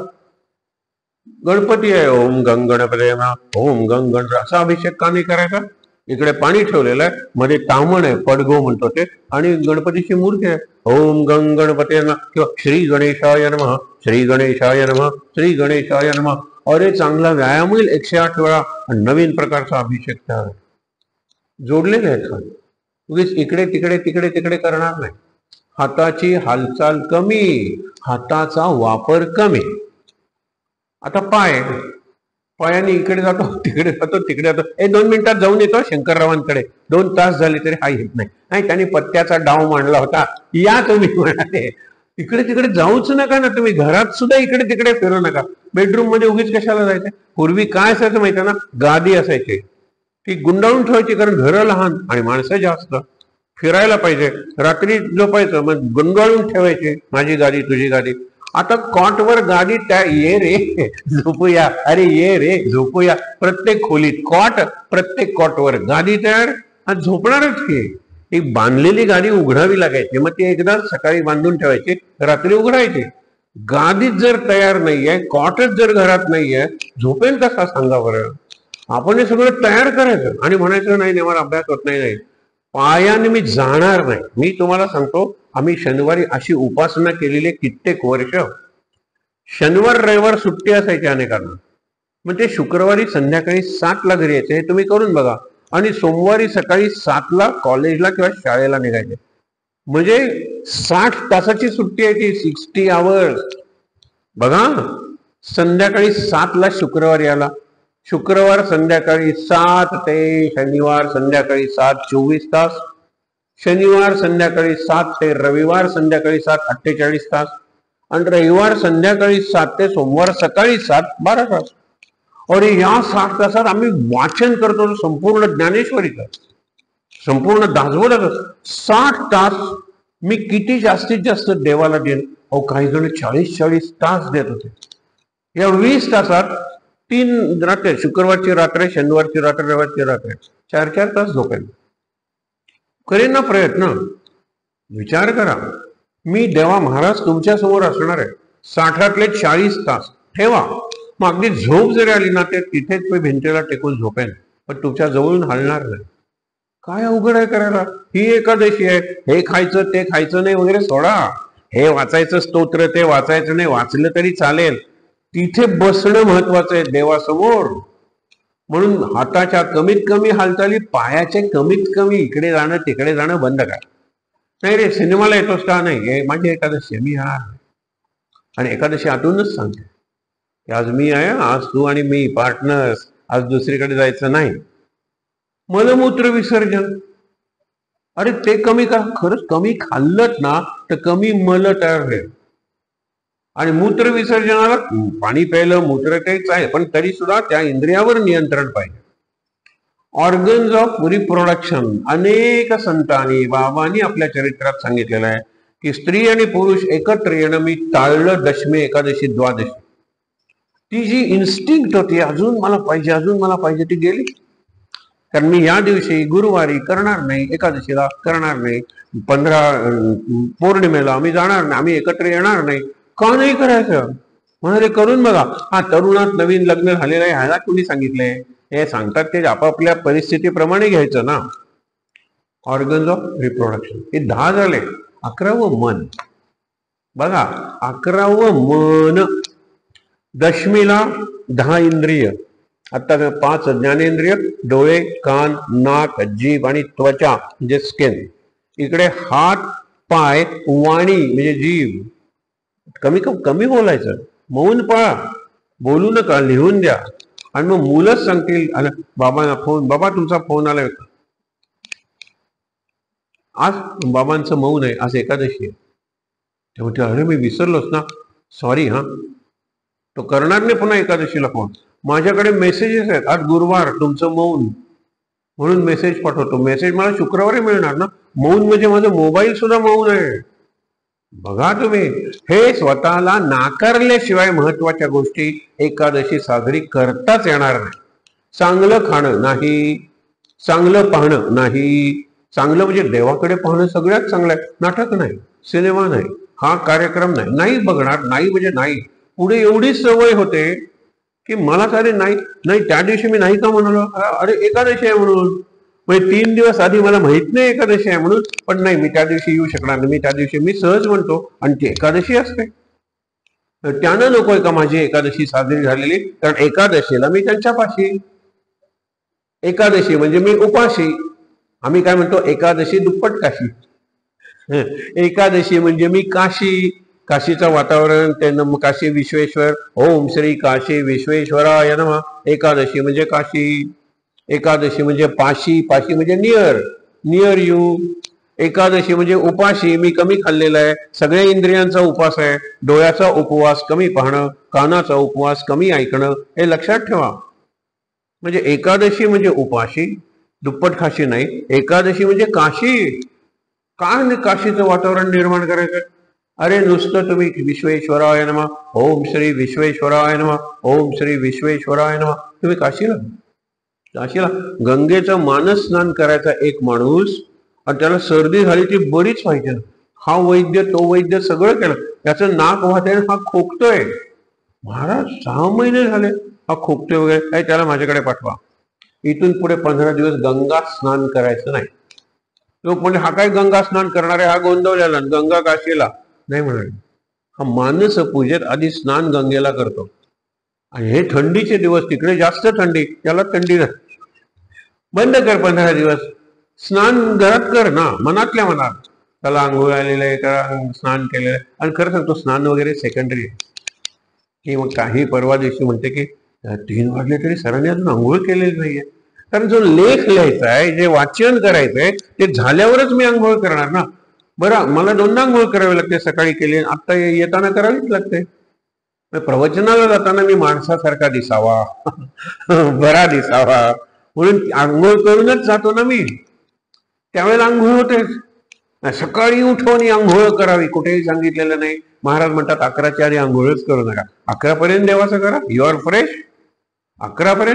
S1: गणपती आहे, ओम गणपती, ओम गण. असा अभिषेक का नाही करायचा? इकडे पाणी ठेवलेलं आहे, मध्ये तामण आहे, पडगो म्हणतो ते, आणि गणपतीची मूर्ती आहे. ओम गणपती किंवा श्री गणेशाय नमः, श्री गणेशाय नमः, श्री गणेशाय नमः. अरे चांगला व्यायाम होईल 108 वेळा. नवीन प्रकारचा अभिषेक तयार जोडलेले आहेत. उगीच इकडे तिकडे तिकडे तिकडे करणार नाही. हाताची हालचाल कमी, हाताचा वापर कमी. आता पायाने इकडे जातो, तिकडे जातो, तिकडे जातो. 2 मिनिटात जाऊन येतो शंकररावांकडे. 2 तास झाले तरी हा येत नाही. त्यांनी पत्त्याचा डाव मांडला होता. या तुम्ही म्हणाले, इकडे तिकडे जाऊच नका ना तुम्ही. घरात सुद्धा इकडे तिकडे फिरू नका. बेडरूम मध्ये उगीच कशाला जायचं? पूर्वी काय असायचं माहिती ना? गादी असायची, ती गुंडाळून ठेवायची, कारण घरं लहान आणि माणसं जास्त. फिरायला पाहिजे, रात्री झोपायचं, मग गुंडाळून ठेवायचे, माझी गादी तुझी गादी. आता कॉटवर गादी त्या, ये रे झोपूया, अरे ये रे झोपूया. प्रत्येक खोलीत कॉट, प्रत्येक कॉटवर गादी तयार. झोपणारच की. एक बांधलेली गादी उघडावी लागायची, मग ती एकदा सकाळी बांधून ठेवायची, रात्री उघडायची. गादीच जर तयार नाहीये, कॉटच जर घरात नाहीये, झोपेल कसा सांगा बरं? आपण हे सगळं तयार करायचं आणि म्हणायचं नाही मला अभ्यास होत नाही. पायाने मी जाणार नाही. मी तुम्हाला सांगतो, आम्ही शनिवारी अशी उपासना केलेली कित्येक वर्ष. शनिवार रविवार सुट्टी असायची अनेकांना, मग ते शुक्रवारी संध्याकाळी 7ला घरी यायचे. हे तुम्ही करून बघा. आणि सोमवारी सकाळी 7ला कॉलेजला किंवा शाळेला निघायचे. म्हणजे 60 तासाची सुट्टी आहे ती, 60 आवर्स. बघा, संध्याकाळी 7ला शुक्रवारी आला, शुक्रवार संध्याकाळी 7 ते शनिवार संध्याकाळी 7, 24 तास. शनिवार संध्याकाळी 7 ते रविवार संध्याकाळी 7, 48 तास. आणि रविवार संध्याकाळी 7 ते सोमवार सकाळी 7, 12 तास. और या 60 तासात आम्ही वाचन करतो संपूर्ण ज्ञानेश्वरीचं, संपूर्ण दासबोधाचं. 60 तास मी किती जास्तीत जास्त देवाला देईन? काही जण 40-40 तास देत होते. या 20 तासात 3 रात्र, शुक्रवारची रात्र, शनिवारची रात्र, रविवारची रात्र, 4-4 तास झोपेन. करेन ना प्रयत्न. विचार करा, मी देवा महाराज तुमच्या समोर असणार आहे, 60तले 40 तास ठेवा. मग अगदी झोप जरी आली ना, ते तिथेच मी भिंतीला टेकून झोपेन, पण तुमच्या जवळून हलणार नाही. काय अवघड आहे करायला? ही एकादशी आहे, हे खायचं ते खायचं नाही वगैरे सोडा. हे वाचायचं स्तोत्र, ते वाचायचं नाही, वाचलं तरी चालेल. तिथे बसणं महत्वाचं आहे देवासमोर. म्हणून हाताच्या कमीत कमी हालचाली, पायाचे कमीत कमी इकडे जाणं तिकडे जाणं बंद करा. नाही रे सिनेमाला येतोस का? नाही, हे माझी एकादशी आहे, मी हा. आणि एकादशी आतूनच सांगते की आज मी आहे, आज तू आणि मी पार्टनर्स, आज दुसरीकडे जायचं नाही. मलमूत्र विसर्जन, अरे ते कमी करा. खरंच कमी खाल्लत ना तर कमी मल तयार होईल. आणि मूत्र विसर्जनाला पाणी प्यायलं, मूत्र तेच आहे, पण तरी सुद्धा त्या इंद्रियावर नियंत्रण पाहिजे. ऑर्गन्स ऑफ रिप्रोडक्शन, अनेक संतांनी बाबांनी आपल्या चरित्रात सांगितलेलं आहे की स्त्री आणि पुरुष एकत्र येणं मी टाळलं दशमी एकादशी द्वादशी. ती जी इन्स्टिंक्ट होती, अजून मला पाहिजे, अजून मला पाहिजे, ती गेली. कारण मी या दिवशी गुरुवारी करणार नाही, एकादशीला करणार नाही, 15 पौर्णिमेला आम्ही जाणार नाही, आम्ही एकत्र येणार नाही. का नाही करायचं? म्हणाले करून बघा. हा, तरुणात नवीन लग्न झालेलं आहे, ह्याला कुणी सांगितलंय? हे सांगतात ते आपापल्या परिस्थितीप्रमाणे घ्यायचं ना. ऑर्गन्स ऑफ रिप्रोडक्शन हे 10 झाले. 11वं मन. बघा, 11वं मन. दशमीला 10 इंद्रिय, आता 5 ज्ञानेंद्रिय, डोळे, कान, नाक, जीभ आणि त्वचा म्हणजे स्किन. इकडे हात, पाय, वाणी म्हणजे जीभ. कमी कमी बोलायचं, मौन पाळा, बोलू नका, लिहून द्या. आणि मग मुलंच सांगतील, बाबांना फोन, बाबा तुमचा फोन आलाय, आज बाबांचं मौन आहे, आज एकादशी आहे. ते म्हणते अरे मी विसरलोच ना, सॉरी. हा, तो करणार नाही पुन्हा एकादशीला फोन. माझ्याकडे मेसेजेस आहेत, आज गुरुवार, तुमचं मौन, म्हणून मेसेज पाठवतो. मेसेज मला शुक्रवारी मिळणार ना. मौन म्हणजे माझं मोबाईल सुद्धा मौन आहे. बघा तुम्ही, हे स्वतःला नाकारल्याशिवाय महत्वाच्या गोष्टी एकादशी साजरी करताच येणार नाही. चांगलं खाणं नाही, चांगलं पाहणं नाही. चांगलं म्हणजे देवाकडे पाहणं सगळ्यात चांगलं आहे. नाटक नाही, सिनेमा नाही, हा कार्यक्रम नाही, नाही बघणार. नाही म्हणजे नाही. पुढे एवढी सवय होते की मला सारे नाही नाही, त्या दिवशी मी नाही का म्हणालो, अरे एकादशी आहे म्हणून. म्हणजे 3 दिवस आधी मला माहित नाही एकादशी आहे म्हणून, पण नाही मी त्या दिवशी येऊ शकणार नाही, मी त्या दिवशी मी सहज म्हणतो, आणि ती एकादशी असते. त्यानं नकोय का माझी एकादशी साजरी झालेली? कारण एकादशीला मी त्यांच्यापाशी. एकादशी म्हणजे मी उपाशी. आम्ही काय म्हणतो, एकादशी दुप्पट काशी. एकादशी म्हणजे मी काशी. काशीचं वातावरण, ते काशी विश्वेश्वर, ओम श्री काशी विश्वेश्वराय नमः. एकादशी म्हणजे काशी. एकादशी म्हणजे पाशी. पाशी म्हणजे नियर यू. एकादशी म्हणजे उपाशी, मी कमी खाल्लेलं आहे, सगळ्या इंद्रियांचा उपवास आहे. डोळ्याचा उपवास, कमी पाहणं, कानाचा उपवास, कमी ऐकणं, हे लक्षात ठेवा. म्हणजे एकादशी म्हणजे उपाशी, दुप्पट खाशी नाही. एकादशी म्हणजे काशी. काय काशीचं वातावरण निर्माण करायचं? अरे नुसतं तुम्ही विश्वेश्वराय नमः, ओम श्री विश्वेश्वराय नमः, ओम श्री विश्वेश्वराय नमः. तुम्ही काशीला गंगेचं मानस स्नान करायचा एक माणूस, आणि त्याला सर्दी झाली ती बरीच व्हायची. हा वैद्य तो वैद्य सगळं केलं, त्याचं नाक वाहतंय, हा खोकतोय. महाराज 6 महिने झाले हा खोकतोय वगैरे, काय त्याला माझ्याकडे पाठवा. इथून पुढे 15 दिवस गंगा स्नान करायचं नाही. लोक म्हणजे हा काय गंगा स्नान करणार आहे, हा गोंधवलेला, गंगा काशीला नाही म्हणाले. हा मानस पूजेत आधी स्नान गंगेला करतो. आणि हे थंडीचे दिवस, तिकडे जास्त थंडी, त्याला थंडी नाही. बंद कर 15 दिवस. स्नान घरात कर ना, मनातल्या मनात. त्याला आंघोळ आलेलं आहे, त्याला स्नान केलेलं आहे. आणि खरं सांगतो, स्नान वगैरे सेकंडरी आहे. की मग काही परवा दिवशी म्हणते की 3 वाजले तरी सरांनी अजून आंघोळ केलेली नाहीये. कारण जो लेख लिहायचा आहे, जे वाचन करायचंय, ते झाल्यावरच मी आंघोळ करणार ना. बरं, मला 2दा आंघोळ करावी लागते, सकाळी केली, आता येताना करावीच लागते. प्रवचनाला जाताना मी माणसासारखा दिसावा, बरा दिसावा, म्हणून आंघोळ करूनच जातो ना मी. त्यावेळेला आंघोळ होते. सकाळी उठून आंघोळ करावी कुठेही सांगितलेलं नाही. महाराज म्हणतात 11च्या आधी आंघोळच करू नका, 11 पर्यंत देवाचं करा, यू आर फ्रेश. 11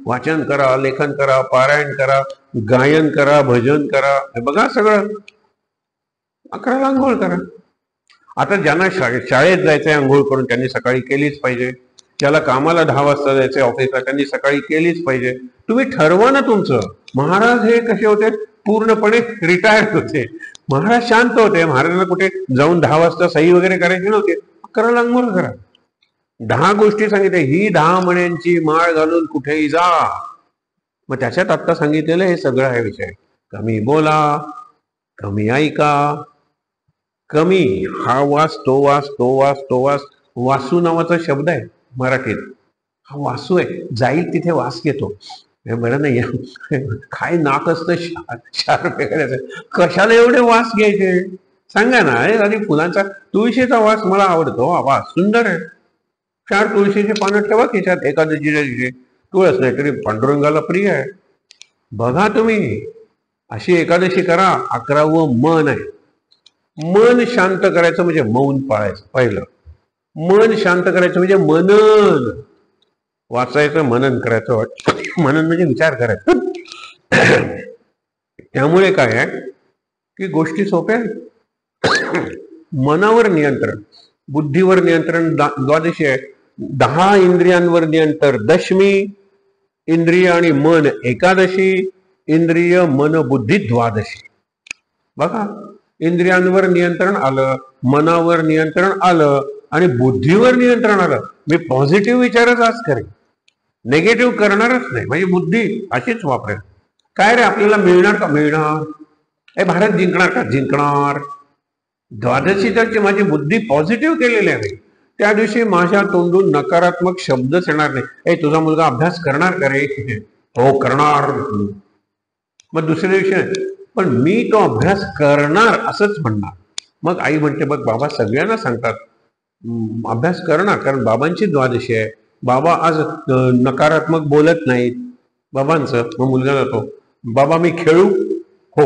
S1: वाचन करा, लेखन करा, पारायण करा, गायन करा, भजन करा, हे बघा सगळं. 11 आंघोळ करा. आता ज्यांना शाळेत जायचंय आंघोळ करून त्यांनी सकाळी केलीच पाहिजे. ज्याला कामाला 10 वाजता जायचंय ऑफिसला त्यांनी सकाळी केलीच पाहिजे. तुम्ही ठरवा ना तुमचं. महाराज हे कसे होते, पूर्णपणे रिटायर्ड होते. महाराज शांत होते. महाराजांना कुठे जाऊन 10 वाजता सही वगैरे करायची नव्हते. 11 आंघोळ करा. 10 गोष्टी सांगितल्या. ही 10 मण्यांची माळ घालून कुठेही जा. मग त्याच्यात आता सांगितलेलं हे सगळं आहे विषय. कमी बोला, कमी ऐका, कमी हा वास तो वास तो वास तो वास. वासू नावाचा शब्द आहे मराठीत. हा वासू आहे. जाईल तिथे वास घेतो. बरं नाही काय नाक असतं शार्प करायचं. कशाला एवढे वास घ्यायचे सांगा ना. आणि फुलांचा तुळशीचा वास मला आवडतो. वास सुंदर आहे. 4 तुळशीचे पानं ठेवा खिशात एकादशीच्या दिवशी. तुळस नाही तरी पांडुरंगाला प्रिय आहे. बघा तुम्ही अशी एकादशी करा. 11वं मन आहे. मन शांत करायचं म्हणजे मौन पाळायचं. पहिलं मन शांत करायचं म्हणजे मनन. वाचायचं, मनन करायचं. मनन म्हणजे विचार करायचं. त्यामुळे काय आहे की गोष्टी सोप्या आहेत. मनावर नियंत्रण, बुद्धीवर नियंत्रण द्वादशी आहे. 10 इंद्रियांवर नियंत्रण दशमी, इंद्रिय आणि मन एकादशी, इंद्रिय मन बुद्धी द्वादशी. बघा इंद्रियांवर नियंत्रण आलं, मनावर नियंत्रण आलं आणि बुद्धीवर नियंत्रण आलं. मी पॉझिटिव्ह विचारच आज करेन, नेगेटिव्ह करणारच नाही. म्हणजे बुद्धी अशीच वापरेल. काय रे आपल्याला मिळणार का? मिळणार. हे भारत जिंकणार का? जिंकणार. द्वादशी तरची माझी बुद्धी पॉझिटिव्ह केलेली आहे. त्या दिवशी माझ्या तोंडून नकारात्मक शब्दच येणार नाही. ए तुझा मुलगा अभ्यास करणार का रे? हो करणार. मग दुसऱ्या दिवशी पण मी तो अभ्यास करणार असंच म्हणणार. मग आई म्हणते बघ बाबा सगळ्यांना सांगतात अभ्यास करणार, कारण बाबांची द्वादशी आहे. बाबा आज नकारात्मक बोलत नाहीत बाबांचं. मग मुलगा जातो बाबा मी खेळू? हो.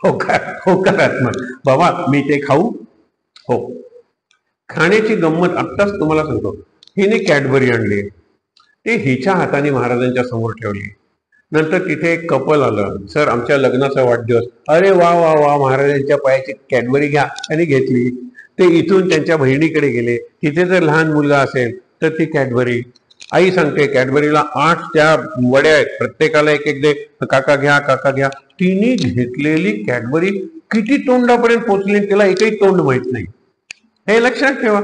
S1: होकारात्मक. बाबा मी ते खाऊ? हो. खाण्याची गंमत आत्ताच तुम्हाला सांगतो. हिने कॅडबरी आणली, ती हिच्या हाताने महाराजांच्या समोर ठेवली. नंतर तिथे एक कपल आलं. सर आमच्या लग्नाचा वाढदिवस. अरे वा वा वा, महाराजांच्या पायाची कॅडबरी घ्या. आणि घेतली. ते इथून त्यांच्या बहिणीकडे गेले. तिथे जर लहान मुलगा असेल तर ती कॅडबरी. आई सांगते कॅडबरीला 8 त्या वड्या आहेत, प्रत्येकाला एक एक दे, काका घ्या काका घ्या. तिने घेतलेली कॅडबरी किती तोंडापर्यंत पोचली तिला एकही तोंड माहित नाही. हे लक्षात ठेवा.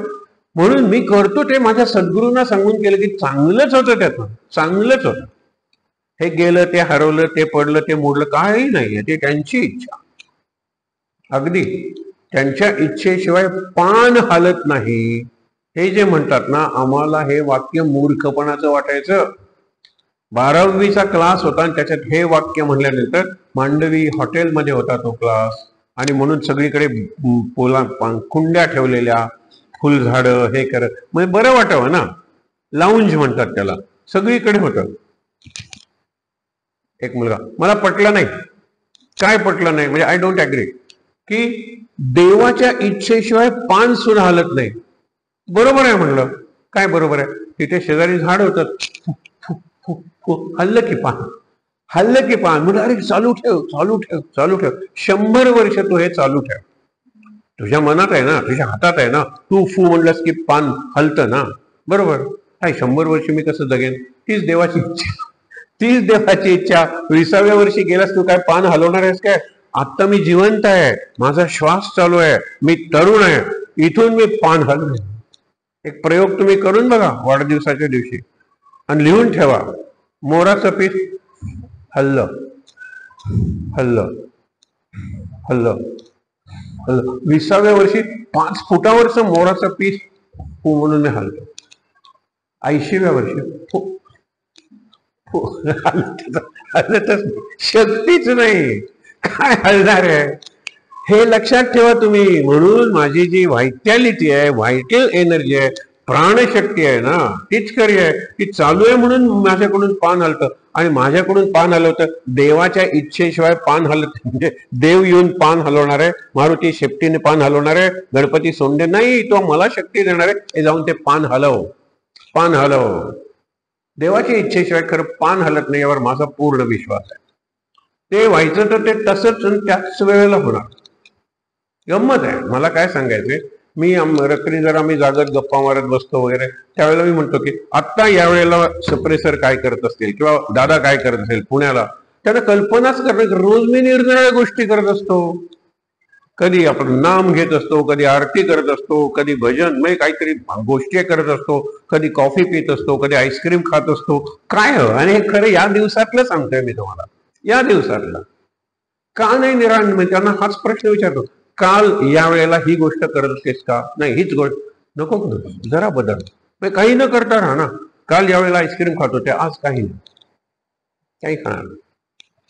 S1: म्हणून मी करतो ते माझ्या सद्गुरूंना सांगून केलं की चांगलंच होतं. त्यातनं चांगलंच होतं. हे गेलं, ते हरवलं, ते पडलं, ते मोडलं, काही नाही. ते त्यांची इच्छा. अगदी त्यांच्या इच्छेशिवाय पान हालत नाही. हे जे म्हणतात ना, आम्हाला हे वाक्य मूर्खपणाचं वाटायचं. 12वीचा क्लास होता आणि त्याच्यात हे वाक्य म्हणल्यानंतर मांडवी हॉटेलमध्ये होता तो क्लास. आणि म्हणून सगळीकडे कुंड्या ठेवलेल्या, फुलझाडं हे करत म्हणजे बरं वाटावं ना. लाऊंज म्हणतात त्याला. सगळीकडे होतं. एक मुलगा, मला पटलं नाही. काय पटलं नाही म्हणजे आय डोंट ऍग्री की देवाच्या इच्छेशिवाय पान सुद्धा हलत नाही. बरोबर आहे म्हणलं. काय बरोबर आहे? तिथे शेजारी झाड होतं, हल्लं की पान, हल्लं की पान. म्हणजे अरे चालू ठेव चालू ठेव चालू ठेव. 100 वर्ष तू हे चालू ठेव. तुझ्या मनात आहे ना, तुझ्या हातात आहे ना. तू फू म्हणलंस की पान हलतं ना. बरोबर. काय 100 वर्ष मी कसं जगेन? तीच देवाची इच्छा. तीच देवाची इच्छा. 20व्या वर्षी गेलास तू काय पान हलवणार आहेस काय? आता मी जिवंत आहे, माझा श्वास चालू आहे, मी तरुण आहे, इथून मी पान हलवेन. एक प्रयोग तुम्ही करून बघा वाढदिवसाच्या दिवशी आणि लिहून ठेवा. मोराचं पीठ हल्लं हल्लं हल्लं हल्लं. 20व्या वर्षी 5 फुटावरचं मोराचं पीठ फू म्हणून मी हलतो. 80व्या वर्षी हलतच शक्तीच नाही. काय हलणार आहे? हे लक्षात ठेवा तुम्ही. म्हणून माझी जी व्हायटॅलिटी आहे, व्हायटल एनर्जी आहे, प्राणशक्ती आहे ना, तीच खरी आहे. ती चालू आहे म्हणून माझ्याकडून पान हलतं. आणि माझ्याकडून पान हलवतं. देवाच्या इच्छेशिवाय पान हलत म्हणजे देव येऊन पान हलवणार आहे, मारुती शेपटीने पान हलवणार आहे, गणपती सोंडे नाही. तो मला शक्ती देणार आहे. हे जाऊन ते पान हलव, पान हलव. देवाच्या इच्छेशिवाय खरं पान हलत नाही यावर माझा पूर्ण विश्वास आहे. ते व्हायचं तर ते तसंच त्याच वेळेला होणार. गंमत आहे. मला काय सांगायचंय, मी रात्री जर आम्ही जागत गप्पा मारत बसतो वगैरे, त्यावेळेला मी म्हणतो की आत्ता यावेळेला सप्रेसर काय करत असतील किंवा दादा काय करत असेल पुण्याला, त्यांना कल्पनाच करणे. रोज मी निरनिराळ्या गोष्टी करत असतो. कधी आपण नाम घेत असतो, कधी आरती करत असतो, कधी भजन म्हणजे काहीतरी गोष्टी करत असतो, कधी कॉफी पित असतो, कधी आईस्क्रीम खात असतो. काय आणि हे खरं या दिवसातलं सांगतोय मी तुम्हाला. या दिवसातलं का नाही निराळ, म्हणजे त्यांना हाच प्रश्न विचारतो. काल या वेळेला ही गोष्ट करत होतेस का? नाही, हीच गोष्ट नको करू, जरा बदल. काही न करता राहा ना. काल या वेळेला आईस्क्रीम खात होते, आज काही नाही, काही खाणार.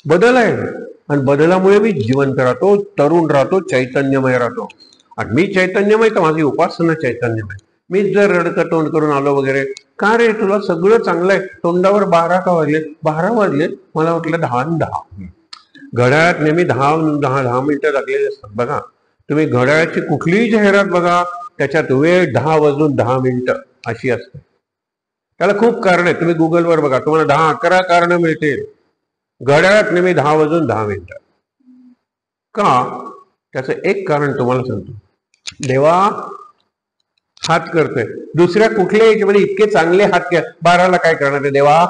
S1: बदल आहे आणि बदलामुळे मी जिवंत राहतो, तरुण राहतो, चैतन्यमय राहतो. आणि मी चैतन्यमय तर माझी उपासना चैतन्यमय. मी जर रडकं तोंड करून आलो वगैरे, का रे तुला सगळं चांगलं आहे, तोंडावर 12 का वाजले? 12 वाजले, मला वाटलं 10 आणि 10. घड्याळात नेहमी 10 मिनिटं लागलेली असतात. बघा तुम्ही घड्याळाची कुठलीही जाहिरात बघा, त्याच्यात वेळ 10 वाजून 10 मिनिटं अशी असते. त्याला खूप कारण आहे. तुम्ही गुगलवर बघा, तुम्हाला 10-11 कारणं मिळतील. घड्याळात नेहमी 10 वाजून 10 मिनिटं का? त्याचं एक कारण तुम्हाला सांगतो. देवा हात करतोय, दुसऱ्या कुठल्याही याच्यामध्ये इतके चांगले हात घ्या. 12ला काय करणार आहे देवा?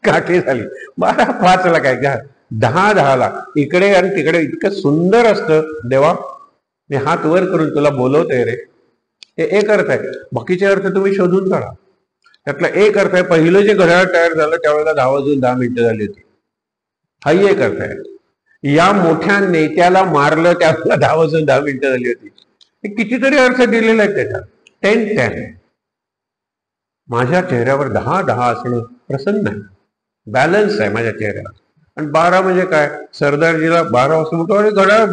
S1: काठी झाली. 12-5ला काय घ्या, 10-10ला इकडे आणि तिकडे इतकं सुंदर असतं. देवा मी हात वर करून तुला बोलवतोय रे. हे एक अर्थ आहे. बाकीचे अर्थ तुम्ही शोधून काढा. त्यातला एक अर्थ आहे, पहिलं जे घड्याळ तयार झालं त्यावेळेला 10 वाजून 10 मिनिटं झाली होती. हाही एक अर्थ आहे. या मोठ्या नेत्याला मारलं त्यावेळेला 10 वाजून 10 मिनिटं झाली होती. हे कितीतरी अर्थ दिलेले आहेत त्याच्यात. 10-10. माझ्या चेहऱ्यावर 10-10 असणं प्रसन्न आहे, बॅलन्स आहे माझ्या चेहऱ्याला. आणि 12 म्हणजे काय? सरदारजीला 12 वाजता म्हणतो, अरे घड्याळ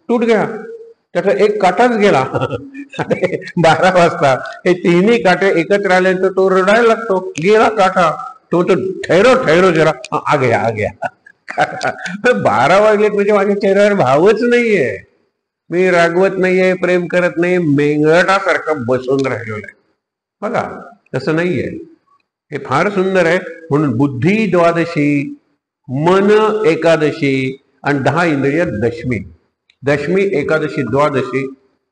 S1: तूट गया, त्याचा एक काटाच गेला. 12 वाजता हे तिन्ही काटे एकत्र आल्यानंतर तो रडायला लागतो, गेला काटा. तो ठहरो ठहरो जरा, आ गया आ गया. 12 वाजलेत म्हणजे माझ्या चेहऱ्यावर भावच नाहीये. मी रागवत नाहीये, प्रेम करत नाही, मेंगटासारखं बसून राहिलेलं आहे. बघा तसं नाहीये. हे फार सुंदर आहे. म्हणून बुद्धी द्वादशी, मन एकादशी आणि 10 इंद्रिय दशमी. दशमी एकादशी द्वादशी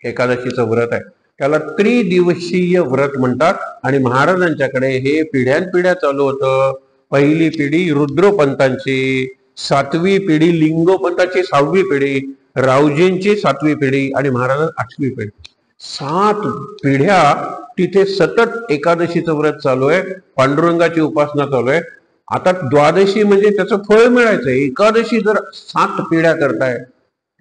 S1: एकादशीचं व्रत आहे. त्याला त्रिदिवसीय व्रत म्हणतात. आणि महाराजांच्याकडे हे पिढ्यानपिढ्या चालू होतं. पहिली पिढी रुद्रोपंतांची, 7वी पिढी लिंगोपंतांची, 6वी पिढी रावजींची, 7वी पिढी आणि महाराज 8वी पिढी. 7 पिढ्या तिथे सतत एकादशीचं व्रत चालू आहे, पांडुरंगाची उपासना चालू आहे. आता द्वादशी म्हणजे त्याचं फळ मिळायचं. एकादशी जर 7 पिढ्या करताय,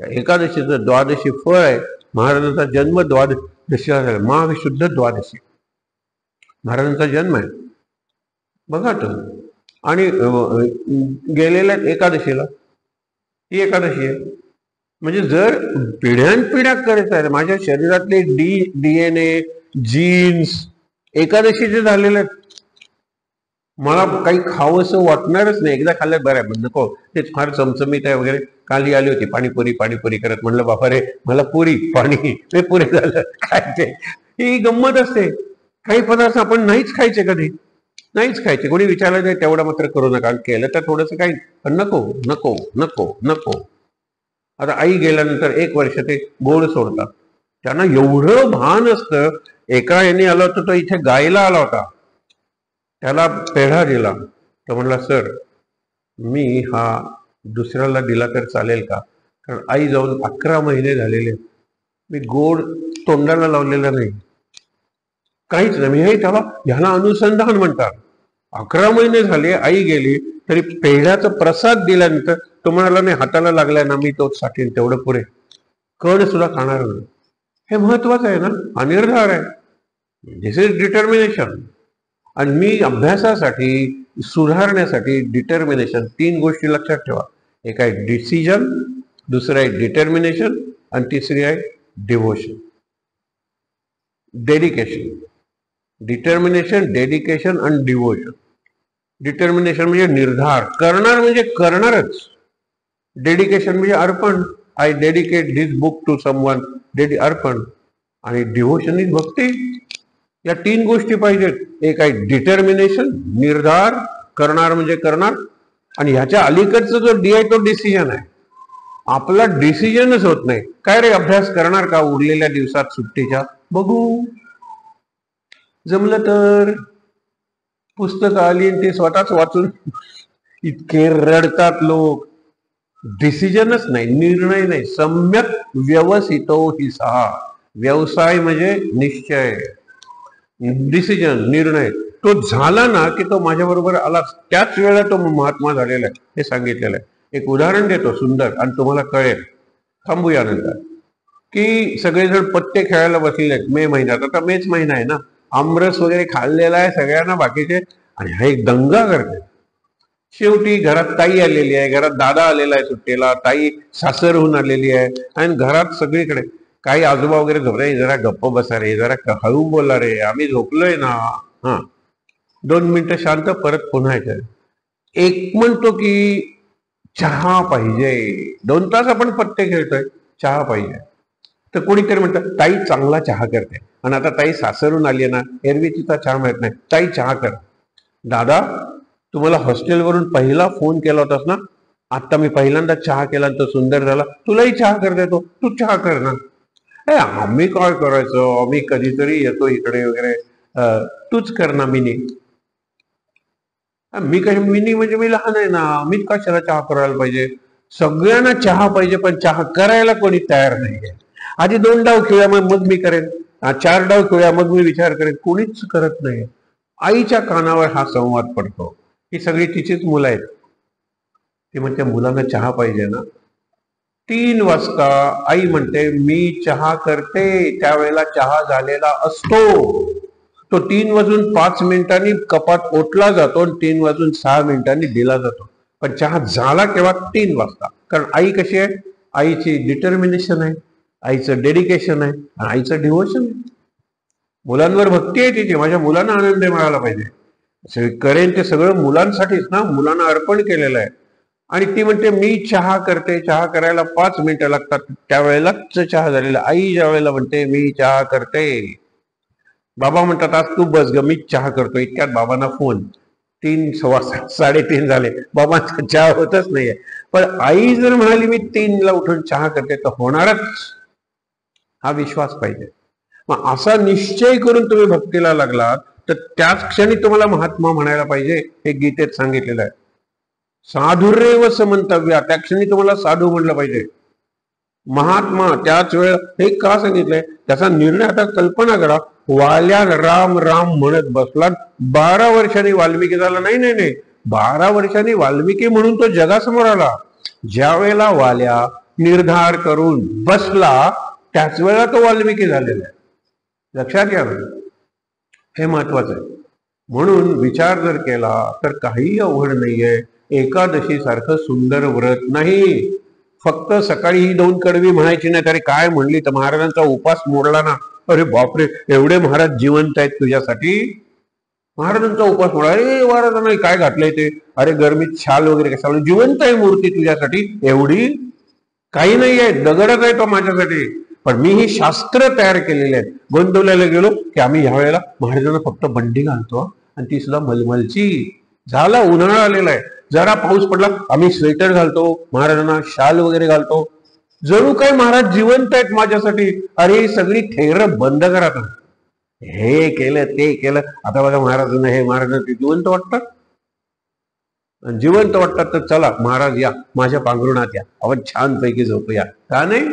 S1: त्या एकादशीचं द्वादशी फळ आहे. महाराजांचा जन्म द्वादशीला झाला, महाविशुद्ध द्वादशी महाराजांचा जन्म आहे. बघा तुम्ही. आणि गेलेल्या एकादशीला ही एकादशी आहे. म्हणजे जर पिढ्यानपिढ्या करायचं आहे, माझ्या शरीरातले DNA जीन्स एकादशीचे झालेले आहेत. मला काही खावंसं वाटणारच नाही. एकदा खाल्लं बरं आहे, नको तेच फार चमचमीत आहे वगैरे. काल ही आली होती पाणीपुरी पाणीपुरी करत, म्हणलं बापा रे मला पुरी पाणी ते पुरे झालं. काय ते ही गंमत असते. काही पदार्थ आपण नाहीच खायचे, कधी नाहीच खायचे. कोणी विचारलं नाही तेवढं मात्र करू नका, केलं तर थोडंसं काही, नको नको नको नको. आता आई गेल्यानंतर 1 वर्ष ते गोड सोडतात. त्यांना एवढं भान असतं. एका यांनी आला होता, तो इथे गायला आला होता, त्याला पेढा दिला. तो म्हणला सर मी हा दुसऱ्याला दिला तर चालेल का? कारण आई जाऊन 11 महिने झालेले, मी गोड तोंडाला लावलेला नाही, काहीच नाही. हे त्याला ह्याला अनुसंधान म्हणतात. 11 महिने झाले, आई गेली तरी पेढ्याचा प्रसाद दिल्यानंतर तो म्हणाला नाही, हाताला लागलाय ना मी तोच साठीन, तेवढं पुरे, कण सुद्धा खाणार नाही. हे महत्वाचं आहे ना. हा निर्धार आहे. दिस इज डिटर्मिनेशन. आणि मी अभ्यासासाठी, सुधारण्यासाठी डिटर्मिनेशन, 3 गोष्टी लक्षात ठेवा. एक आहे डिसिजन, दुसरं आहे डिटर्मिनेशन आणि तिसरी आहे डिव्होशन, डेडिकेशन. डिटर्मिनेशन, डेडिकेशन आणि डिव्होशन. डिटर्मिनेशन म्हणजे निर्धार, करणार म्हणजे करणारच. डेडिकेशन म्हणजे अर्पण, I dedicate this book to someone, अर्पण. आणि डिव्होशन इज भक्ती. या 3 गोष्टी पाहिजेत. एक आहे डिटर्मिनेशन, निर्धार, करणार म्हणजे करणार, आणि ह्याच्या अलीकडचा जो डी आहे तो डिसिजन आहे. आपला डिसिजनच होत नाही. काय रे, अभ्यास करणार का उरलेल्या दिवसात सुट्टीच्या? बघू, जमलं तर पुस्तकं आली ते स्वतःच वाचून इतके रडतात लोक. डिसिजनच नाही, निर्णय नाही. सम्यक व्यवसितो हिसा. व्यवसाय म्हणजे निश्चय, डिसिजन, निर्णय. तो झाला ना की तो माझ्या बरोबर आला, त्याच वेळेला तो महात्मा झालेला आहे हे सांगितलेलं आहे. एक उदाहरण देतो सुंदर आणि तुम्हाला कळेल. थांबूया नंतर. की सगळेजण पत्ते खेळायला बसलेले आहेत मे महिन्यात. आता मेच महिना आहे ना, आमरस वगैरे खाल्लेला आहे सगळ्यांना बाकीचे, आणि हा एक दंगा करते. शेवटी घरात ताई आलेली आहे, घरात दादा आलेला आहे सुट्टीला, ताई सासरहून आलेली आहे, आणि घरात सगळीकडे काही आजोबा वगैरे झोपले. जरा गप्प बसा रे, जरा हळू बोला रे, आम्ही झोपलोय ना. हा, 2 मिनिटं शांत, परत पुन्हा येतं. एक म्हणतो की चहा पाहिजे. 2 तास आपण पत्ते खेळतोय, चहा पाहिजे. तर कोणीतरी म्हणतं ताई चांगला चहा करते, आणि आता ताई सासरून आली ना, एरवी तिचा चहा मिळत नाही, ताई चहा कर. दादा, तुम्हाला हॉस्टेलवरून पहिला फोन केला होतास ना, आता मी पहिल्यांदा चहा केला तो सुंदर झाला, तुलाही चहा कर देतो, तू चहा कर ना. आम्ही काय करायचं, आम्ही कधीतरी येतो इकडे वगैरे, तूच कर ना मिनी. मी कशी मिनी म्हणजे मी लहान आहे ना, मी कशाला चहा करायला पाहिजे? सगळ्यांना चहा पाहिजे, पण चहा करायला कोणी तयार नाहीये. आधी 2 डाव खेळूया, मग मी करेन. 4 डाव खेळूया, मग मी विचार करेन. कोणीच करत नाही. आईच्या कानावर हा संवाद पडतो. ही सगळी तिचीच मुलं आहेत. ती म्हणते मुलांना चहा पाहिजे ना. 3 वाजता आई म्हणते मी चहा करते, त्यावेळेला चहा झालेला असतो. तो 3:05 कपात ओतला जातो आणि 3:06 दिला जातो. पण चहा झाला केव्हा? 3 वाजता. कारण आई कशी आहे? आईची डिटर्मिनेशन आहे, आईचं डेडिकेशन आहे, आईचं डिव्होशन आहे. मुलांवर भक्ती आहे तिची. माझ्या मुलांना आनंद मिळाला पाहिजे, करेन ते सगळं मुलांसाठीच ना, मुलांना अर्पण केलेलं आहे. आणि ती म्हणते मी चहा करते, चहा करायला 5 मिनिटं लागतात, त्यावेळेलाच चहा झालेला. आई ज्या वेळेला म्हणते मी चहा करते, बाबा म्हणतात आज तू बस ग, मी चहा करतो. इतक्यात बाबांना फोन. 3, 7:15, 3:30 झाले, बाबांचा चहा होतच नाहीये. पण आई जर म्हणाली मी 3ला उठून चहा करते, तर होणारच. हा विश्वास पाहिजे. मग असा निश्चय करून तुम्ही भक्तीला लागलात तर त्याच क्षणी तुम्हाला महात्मा म्हणायला पाहिजे. हे गीतेत सांगितलेलं आहे. साधुरेव समंतव्या, त्या क्षणी तुम्हाला साधू म्हणलं पाहिजे. महात्मा त्याच वेळ. हे का सांगितलंय? त्याचा निर्णय आता कल्पना करा. वाल्या राम राम म्हणत बसला, 12 वर्षांनी वाल्मिकी झाला. नाही, 12 वर्षांनी वाल्मिकी म्हणून तो जगासमोर आला. ज्या वेळेला वाल्या निर्धार करून बसला त्याच वेळेला तो वाल्मिकी झालेला आहे. लक्षात घ्या, हे महत्वाचं आहे. म्हणून विचार जर केला तर काही अवघड नाहीये. एकादशी सारखं सुंदर व्रत नाही. फक्त सकाळी ही 2 कडवी म्हणायची नाही. अरे काय म्हणली तर महाराजांचा उपास मोडला ना, अरे बापरे एवढे महाराज जिवंत आहेत तुझ्यासाठी, महाराजांचा उपास मोडा. अरे महाराजांना काय घातलंय ते, अरे गरमीत शाल वगैरे कशाला, जिवंत आहे मूर्ती तुझ्यासाठी, एवढी काही नाही आहे, दगडच आहे तो माझ्यासाठी. पण मी ही शास्त्र तयार केलेली आहेत. गोंदवल्याला गेलो की आम्ही ह्या वेळेला महाराजांना फक्त बंडी घालतो, आणि ती सुद्धा मलमलची. झाला उन्हाळा आलेला आहे, जरा पाऊस पडला आम्ही स्वेटर घालतो, महाराजांना शाल वगैरे घालतो, जणू काय महाराज जिवंत आहेत माझ्यासाठी. अरे सगळी थेर बंद करा. हे केलं ते केलं, आता बघा महाराजांना हे महाराजांना जिवंत वाटतात. जिवंत वाटतात तर चला महाराज या माझ्या पांघरुणात या, आपण छानपैकी झोपूया. का नाही?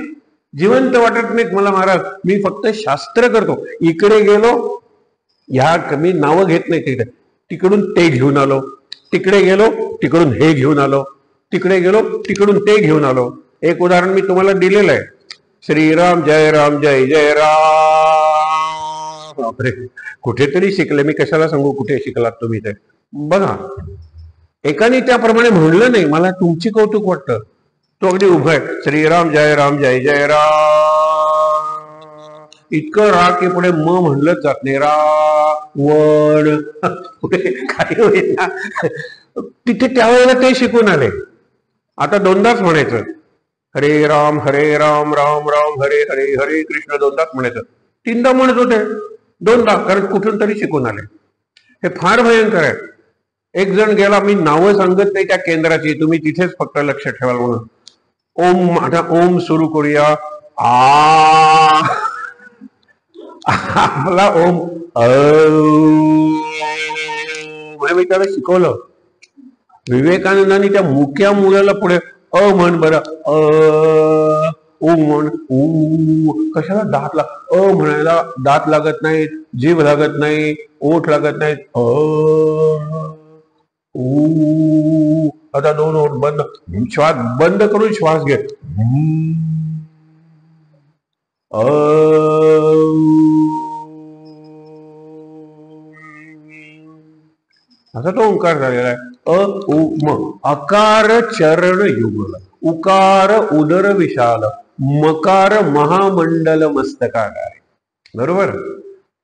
S1: जिवंत वाटत नाहीत मला महाराज, मी फक्त शास्त्र करतो. इकडे गेलो, ह्या कमी नावं घेत नाही, तिकडे तिकडून ते घेऊन आलो, तिकडे गेलो तिकडून हे घेऊन आलो, तिकडे गेलो तिकडून ते घेऊन आलो. एक उदाहरण मी तुम्हाला दिलेलं आहे. श्रीराम जय राम जय जय राम. बापरे, कुठेतरी शिकले मी, कशाला सांगू कुठे शिकलात तुम्ही ते. बघा, एकाने त्याप्रमाणे म्हणलं नाही, मला तुमची कौतुक वाटतं. तो अगदी उभा आहे, श्रीराम जय जय राम. इतकं राग की पुढे म म्हणलं जात नाही. रावण पुढे काही होईल ना. तिथे त्यावेळेला ते शिकून आले. आता 2दाच म्हणायचं, हरे राम राम राम हरे हरे, हरे कृष्ण 2दाच म्हणायचं. 3दा म्हणत होते. 2दा, कारण कुठून तरी शिकून आले. हे फार भयंकर आहे. एक जण गेला, मी नावं सांगत नाही त्या केंद्राची, तुम्ही तिथेच फक्त लक्ष ठेवाल म्हणून. ओम, आता ओम सुरू करूया. आ आपला ओम मी त्याला शिकवलं. विवेकानंदांनी त्या मुक्या मुलाला पुढे म्हण बरं, म्हण. कशाला दात म्हणायला दात लागत नाहीत, जीभ लागत नाही, ओठ लागत नाहीत. आता 2 ओठ बंद, श्वास बंद करून श्वास घे. असा तो ओंकार झालेला आहे. अकार चरण युगल, उकार उदर विशाल, मकार महामंडल मस्तकागाय. बरोबर.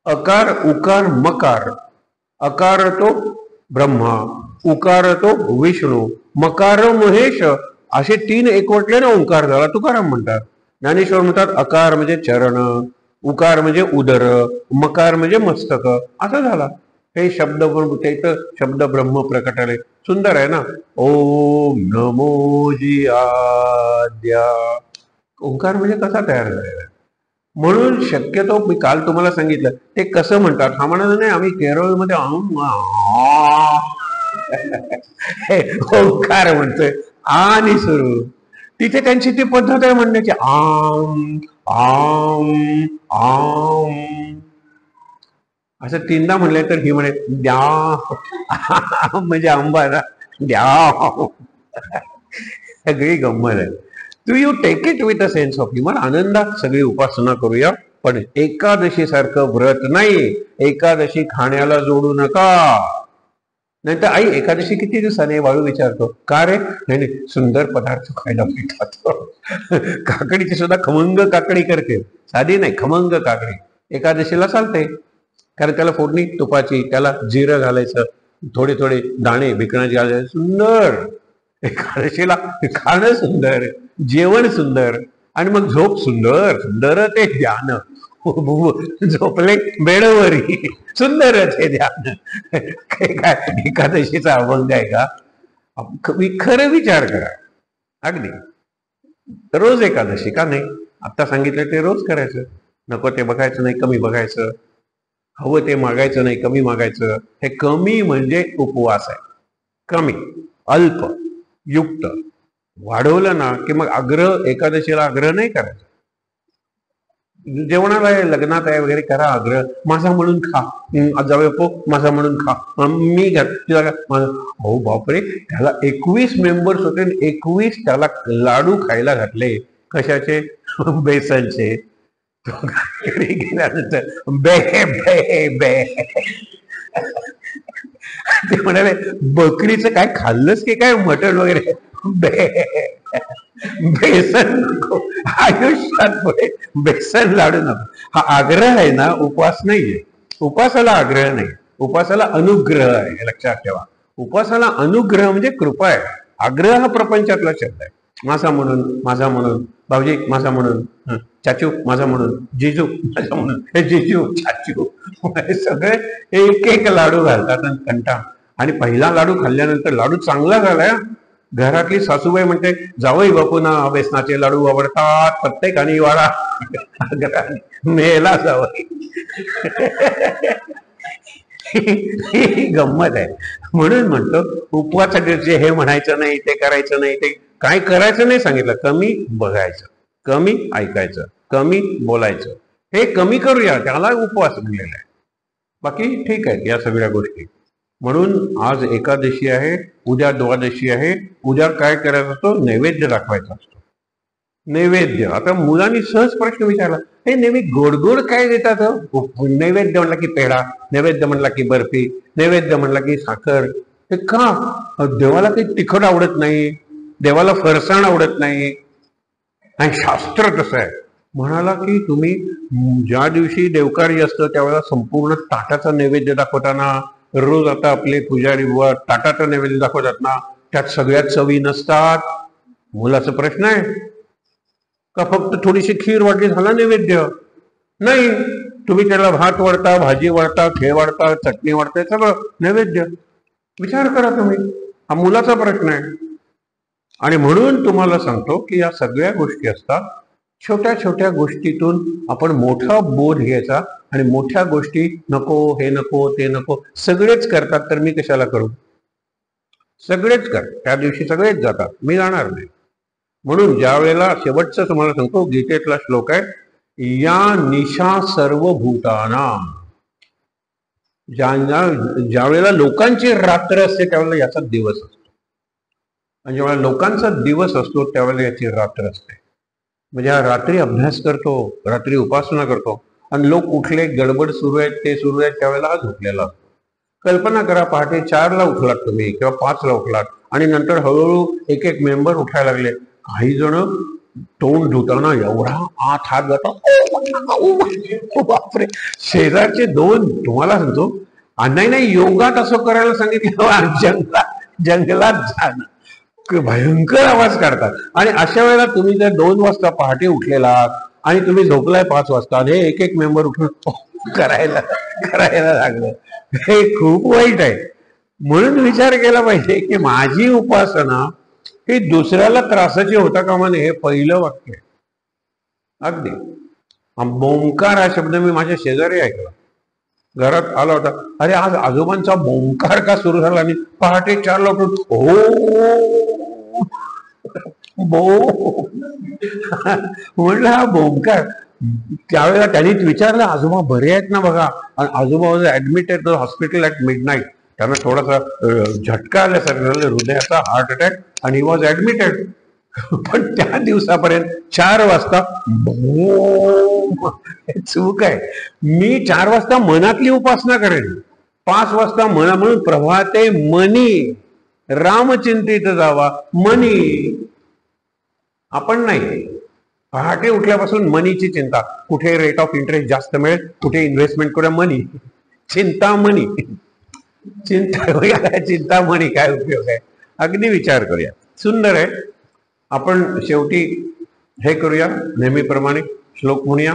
S1: अकार उकार मकार. अकार तो ब्रह्मा, उकार तो विष्णू, मकार महेश, असे 3 एकवटले ना ओंकार झाला. तुकाराम म्हणतात, ज्ञानेश्वर म्हणतात अकार म्हणजे चरण, उकार म्हणजे उदर, मकार म्हणजे मस्तक, असा झाला. हे शब्द शब्द ब्रह्म प्रकटले. सुंदर आहे ना. ओम नमो जिआद्या. ओंकार म्हणजे कसा तयार झालेला आहे. म्हणून शक्यतो मी काल तुम्हाला सांगितलं ते कसं म्हणतात. हा म्हणा नाही, आम्ही केरळमध्ये ओंकार म्हणतोय आणि सुरू. तिथे त्यांची ती पद्धत आहे म्हणण्याची. आम आम आम असं 3दा म्हणले तर ही म्हणे द्या म्हणजे आंबा ना, द्या. सगळी गंमत आहे. To you take it with a sense of humour. आनंदात सगळी उपासना करूया, पण एकादशी सारखं व्रत नाही. एकादशी खाण्याला जोडू नका. नाही तर आई एकादशी किती दिवसाने, वाळू विचारतो. का रे? नाही सुंदर पदार्थ खायला मिळतात. काकडीची सुद्धा खमंग काकडी करते, साधी नाही, खमंग काकडी एकादशीला चालते. कारण त्याला फोडणी तुपाची, त्याला जिरं घालायचं, थोडे थोडे दाणे भिकणाचे घालायचे. सुंदर. एकादशीला खाणं सुंदर, जेवण सुंदर, आणि मग झोप सुंदर. सुंदर ते ध्यान. झोपले बेडवरी, सुंदर ते ध्यान. काय एकादशीचा अभंग आहे का? खरं विचार करा. अगदी रोज एकादशी का नाही? आता सांगितलं ते रोज करायचं. नको ते बघायचं नाही, कमी बघायचं. हवं ते मागायचं नाही, कमी मागायचं. हे कमी म्हणजे उपवास आहे. कमी, अल्प, युक्त. वाढवलं ना की मग आग्रह, एकादशीला आग्रह नाही करायचा. जेवणाला आहे, लग्नात आहे वगैरे करा आग्रह. माझा म्हणून खा, जावे पो माझा म्हणून खा, मी हो बापरे. त्याला 21 मेंबर्स होते, 21 त्याला लाडू खायला घातले. कशाचे? बेसनचे. गेल्यानंतर बे बे बे ते म्हणाले बकरीचं काय खाल्लंच की काय, मटण वगैरे? बे बेसन नको आयुष्यात, पुढे बेसन लाडू नको. हा आग्रह आहे ना, उपवास नाहीये. उपवासाला आग्रह नाही, उपवासाला अनुग्रह आहे. हे लक्षात ठेवा. उपवासाला अनुग्रह म्हणजे कृपा आहे. आग्रह हा प्रपंचातला शब्द आहे. माझा म्हणून, माझा म्हणून, भाऊजी माझा म्हणून, चाचू माझा म्हणून, जिजू माझा म्हणून. हे जिजू चाचू सगळे एक एक लाडू घालतात आणि कंटाळ. आणि पहिला लाडू खाल्ल्यानंतर लाडू चांगला झालाय, घरातली सासूबाई म्हणते जावई बापूंना बेसनाचे लाडू आवडतात, प्रत्येकाने वाढा. मेला जावई. गंमत आहे. म्हणून म्हणतो उपवासाचे हे म्हणायचं नाही, ते करायचं नाही. ते काय करायचं नाही सांगितलं. कमी बघायचं, कमी ऐकायचं, कमी बोलायचं. हे कमी करूया, त्याला उपवास म्हणलेला आहे. बाकी ठीक आहे या सगळ्या गोष्टी. म्हणून आज एकादशी आहे, उद्या द्वादशी आहे. उद्या काय करायचं असतो? नैवेद्य दाखवायचा असतो. नैवेद्य. आता मुलांनी सहज प्रश्न विचारला, हे नेहमी गोड गोड काय देतात? नैवेद्य म्हणला की पेढा, नैवेद्य म्हणला की बर्फी, नैवेद्य म्हणला की साखर. हे का? देवाला काही तिखट आवडत नाही, देवाला फरसाण आवडत नाही. आणि शास्त्र तसं आहे. म्हणाला की तुम्ही ज्या दिवशी देवकार्य असतं त्यावेळेला संपूर्ण ताटाचा नैवेद्य दाखवताना, रोज आता आपले पुजारी बुवा ताटाचा नैवेद्य दाखवतात ना, त्यात सगळ्यात चवी नसतात. मुलाचा प्रश्न आहे का फक्त थोडीशी खीर वाटली झाला नैवेद्य? नाही, तुम्ही त्याला भात वाढता, भाजी वाढता, खेळ वाढता, चटणी वाढता, सगळं नैवेद्य. विचार करा तुम्ही, हा मुलाचा प्रश्न आहे. आणि म्हणून तुम्हाला सांगतो की या सगळ्या गोष्टी असतात. छोट्या छोट्या गोष्टीतून आपण मोठा बोध घ्यायचा आणि मोठ्या गोष्टी नको, हे नको, ते नको, सगळेच करतात तर मी कशाला करू. सगळेच कर, त्या दिवशी सगळेच जातात, मी जाणार नाही. म्हणून ज्या वेळेला शेवटचं तुम्हाला सांगतो, गीतेतला श्लोक आहे, या निशा सर्वभूतानां. ज्या वेळेला लोकांची रात्र असते त्यावेळेला याचा दिवस असतो, आणि ज्यावेळेला लोकांचा दिवस असतो त्यावेळेला याची रात्र असते. म्हणजे हा रात्री अभ्यास करतो, रात्री उपासना करतो, आणि लोक कुठले गडबड सुरू आहेत ते सुरू आहेत त्यावेळेला हा झोपलेला असतो. कल्पना करा, पहाटे 4ला उठलात तुम्ही किंवा 5ला उठलात, आणि नंतर हळूहळू एक एक मेंबर उठायला लागले. काही जण तोंड धुताना एवढा आत हात जातात, बापरे. शेजारचे दोन, तुम्हाला सांगतो, नाही नाही, योगात असं करायला सांगितलं, जंगलात जाणं, भयंकर आवाज काढतात. आणि अशा वेळेला तुम्ही जर 2 वाजता पहाटे उठलेला आणि तुम्ही झोपलाय 5 वाजता, हे एक एक मेंबर उठून करायला लागलं, हे खूप वाईट आहे. म्हणून विचार केला पाहिजे की माझी उपासना ही दुसऱ्याला त्रासाची होता कामा नये, हे पहिलं वाक्य आहे. अगदी बोंकार हा शब्द मी माझ्या शेजारी ऐकला, घरात आला होता. अरे आज आजोबांचा बोंकार का सुरू झाला, आणि पहाटे 4ला उठून म्हटलं हा बोंकार. त्यावेळेला त्यांनी विचारलं, आजोबा बरे आहेत ना बघा. आणि आजोबा ऍडमिटेड हॉस्पिटल ॲट मिडनाईट. त्यांना थोडासा झटका आल्यासारखं झालं, हृदयाचा, हार्ट अटॅक, आणि ही वॉज ऍडमिटेड. पण त्या दिवसापर्यंत 4 वाजता चूक आहे. मी 4 वाजता मनातली उपासना करेन, 5 वाजता मना, म्हणून प्रभाते मनी रामचिंतित जावा, मनी. आपण नाही, पहाटे उठल्यापासून मनीची चिंता, कुठे रेट ऑफ इंटरेस्ट जास्त मिळेल, कुठे इन्व्हेस्टमेंट करूया, मनी, चिंतामणी. चिंतामणी काय उपयोग आहे. अगदी विचार करूया, सुंदर आहे. आपण शेवटी हे करूया, नेहमीप्रमाणे श्लोक म्हणूया.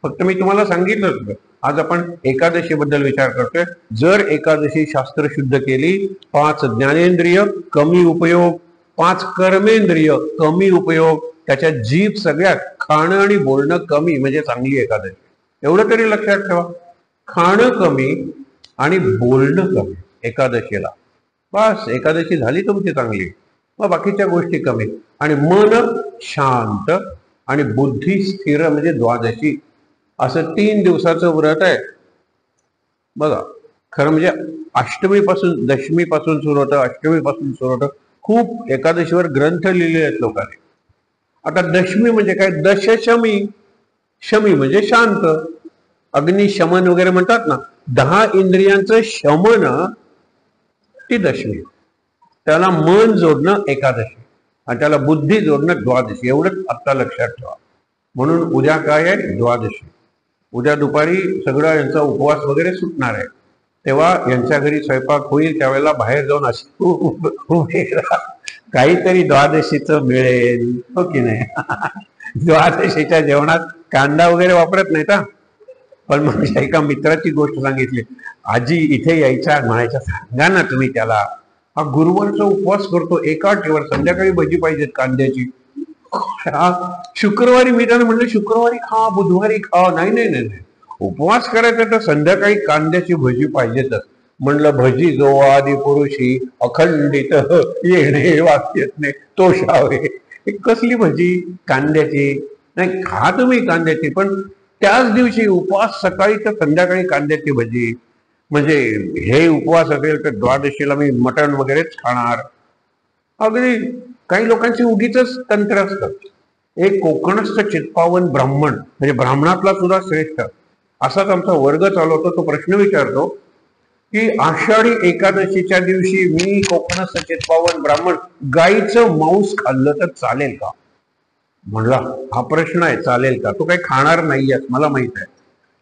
S1: फक्त मी तुम्हाला सांगितलं होतं, आज आपण एकादशी बद्दल विचार करतोय. जर एकादशी शास्त्र शुद्ध केली, 5 ज्ञानेंद्रिय कमी उपयोग, 5 कर्मेंद्रिय कमी उपयोग, त्याच्या जीभ सगळ्यात, खाणं आणि बोलणं कमी म्हणजे चांगली एकादशी. एवढं तरी लक्षात ठेवा, खाणं कमी आणि बोलणं कमी एकादशीला, बस एकादशी झाली तुमची चांगली. मग बाकीच्या गोष्टी कमी, आणि मन शांत आणि बुद्धी स्थिर म्हणजे द्वादशी. असं 3 दिवसाचं व्रत आहे बघा. खरं म्हणजे अष्टमीपासून, दशमीपासून सुरू होतं, अष्टमीपासून सुरू होतं. खूप एकादशीवर ग्रंथ लिहिले आहेत लोकांनी. आता दशमी म्हणजे काय, दशशमी, शमी म्हणजे शांत, अग्निशमन वगैरे म्हणतात ना, 10 इंद्रियांचं शमन ती दशमी. त्याला मन जोडणं एकादशी, आणि त्याला बुद्धी जोडणं द्वादशी. एवढंच आता लक्षात ठेवा. म्हणून उद्या काय आहे, द्वादशी. उद्या दुपारी सगळं यांचा उपवास वगैरे सुटणार आहे, तेव्हा यांच्या घरी स्वयंपाक होईल. त्यावेळेला बाहेर जाऊन अशी काहीतरी द्वादशीचं मिळेल, हो की नाही. द्वादशीच्या जेवणात कांदा वगैरे वापरत नाही का. पण मग एका मित्राची गोष्ट सांगितली, आजी इथे यायच्या, म्हणायच्या सांगा ना तुम्ही त्याला, हा गुरुवारचा उपवास करतो, एका आठवड्यावर संध्याकाळी भजी पाहिजेत कांद्याची. शुक्रवारी मी त्यानं म्हणलं शुक्रवारी खा, बुधवारी खा. नाही नाही नाही, उपवास करायचा तर संध्याकाळी कांद्याची भजी पाहिजेतच. म्हणलं भजी जो आदि पुरुषी अखंडित येणे वाक्यत तोषावे. कसली भजी, कांद्याची. नाही, खा तुम्ही कांद्याची, पण त्याच दिवशी उपवास, सकाळी तर संध्याकाळी कांद्याची भजी. म्हणजे हे उपवास असेल तर द्वादशीला मी मटण वगैरेच खाणार. अगदी काही लोकांची उगीच तंत्र असतं. एक कोकणस्थ चित्पावन ब्राह्मण, म्हणजे ब्राह्मणातला सुद्धा श्रेष्ठ, असाच आमचा वर्ग चालवतो. तो प्रश्न विचारतो की आषाढी एकादशीच्या दिवशी मी कोकणस्थ चित्पावन ब्राह्मण गाईचं मांस खाल्लं तर चालेल का. म्हणला हा प्रश्न आहे, चालेल का. तो काही खाणार नाहीये मला माहित आहे,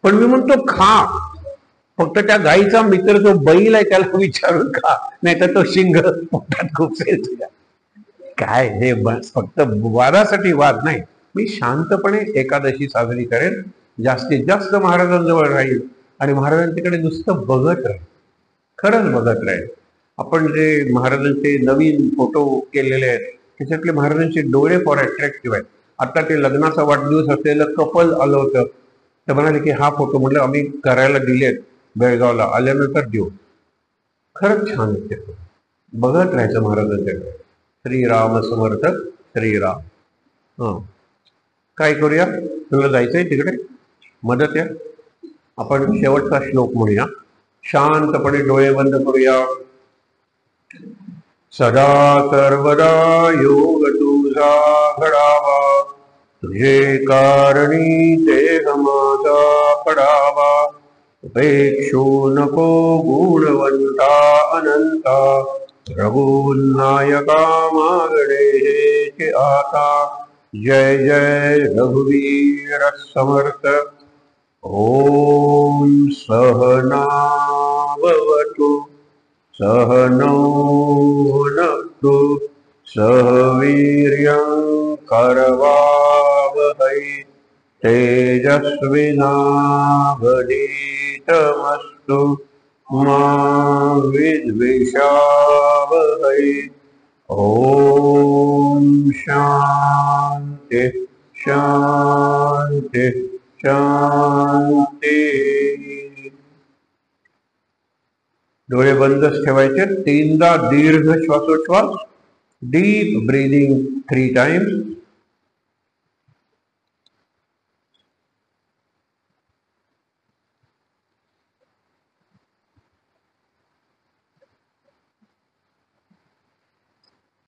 S1: पण मी म्हणतो खा, फक्त त्या गाईचा मित्र जो बैल आहे त्याला विचारून खा, नाही तर तो शिंग पोटात खुपसेल तुझ्या. काय हे फक्त वादासाठी वाद नाही. मी शांतपणे एकादशी साजरी करेन. जास्तीत जास्त महाराजांजवळ राहील आणि महाराजांच्याकडे नुसतं बघत राहील, खरंच बघत राहील. आपण जे महाराजांचे नवीन फोटो केलेले आहेत त्याच्यातले महाराजांचे डोळे फार अट्रॅक्टिव्ह आहेत. आता ते लग्नाचा वाढदिवस असलेलं कपल आलं होतं, तर म्हणाले की हा फोटो म्हटलं आम्ही करायला दिलेत बेळगावला, आल्यानंतर देऊ. खरंच छान आहेत ते photo. बघत राहायचं महाराजांच्याकडे. श्रीराम समर्थ श्रीराम. हा, काय करूया, तुला जायचंय तिकडे, मदत या. आपण शेवटचा श्लोक म्हणूया. शांतपणे डोळे बंद करूया. सदा सर्वदा योग तुझा घडावा, तुझे कारणी देह माझा पडावा. उपेक्षू नको गुणवंता अनंता, रघुनायका मागणे हेचे आता. जय जय रघुवीर समर्थ. ओम सहनावतु सहनौ भुनक्तु सह वीर्यं करवावहै तेजस्विनावधीतमस्तु मा विद्विषावहै. ओम शांति शांति शांती. डोळे बंदच ठेवायचे. 3दा दीर्घ श्वासोच्छ्वास. Deep breathing 3 times.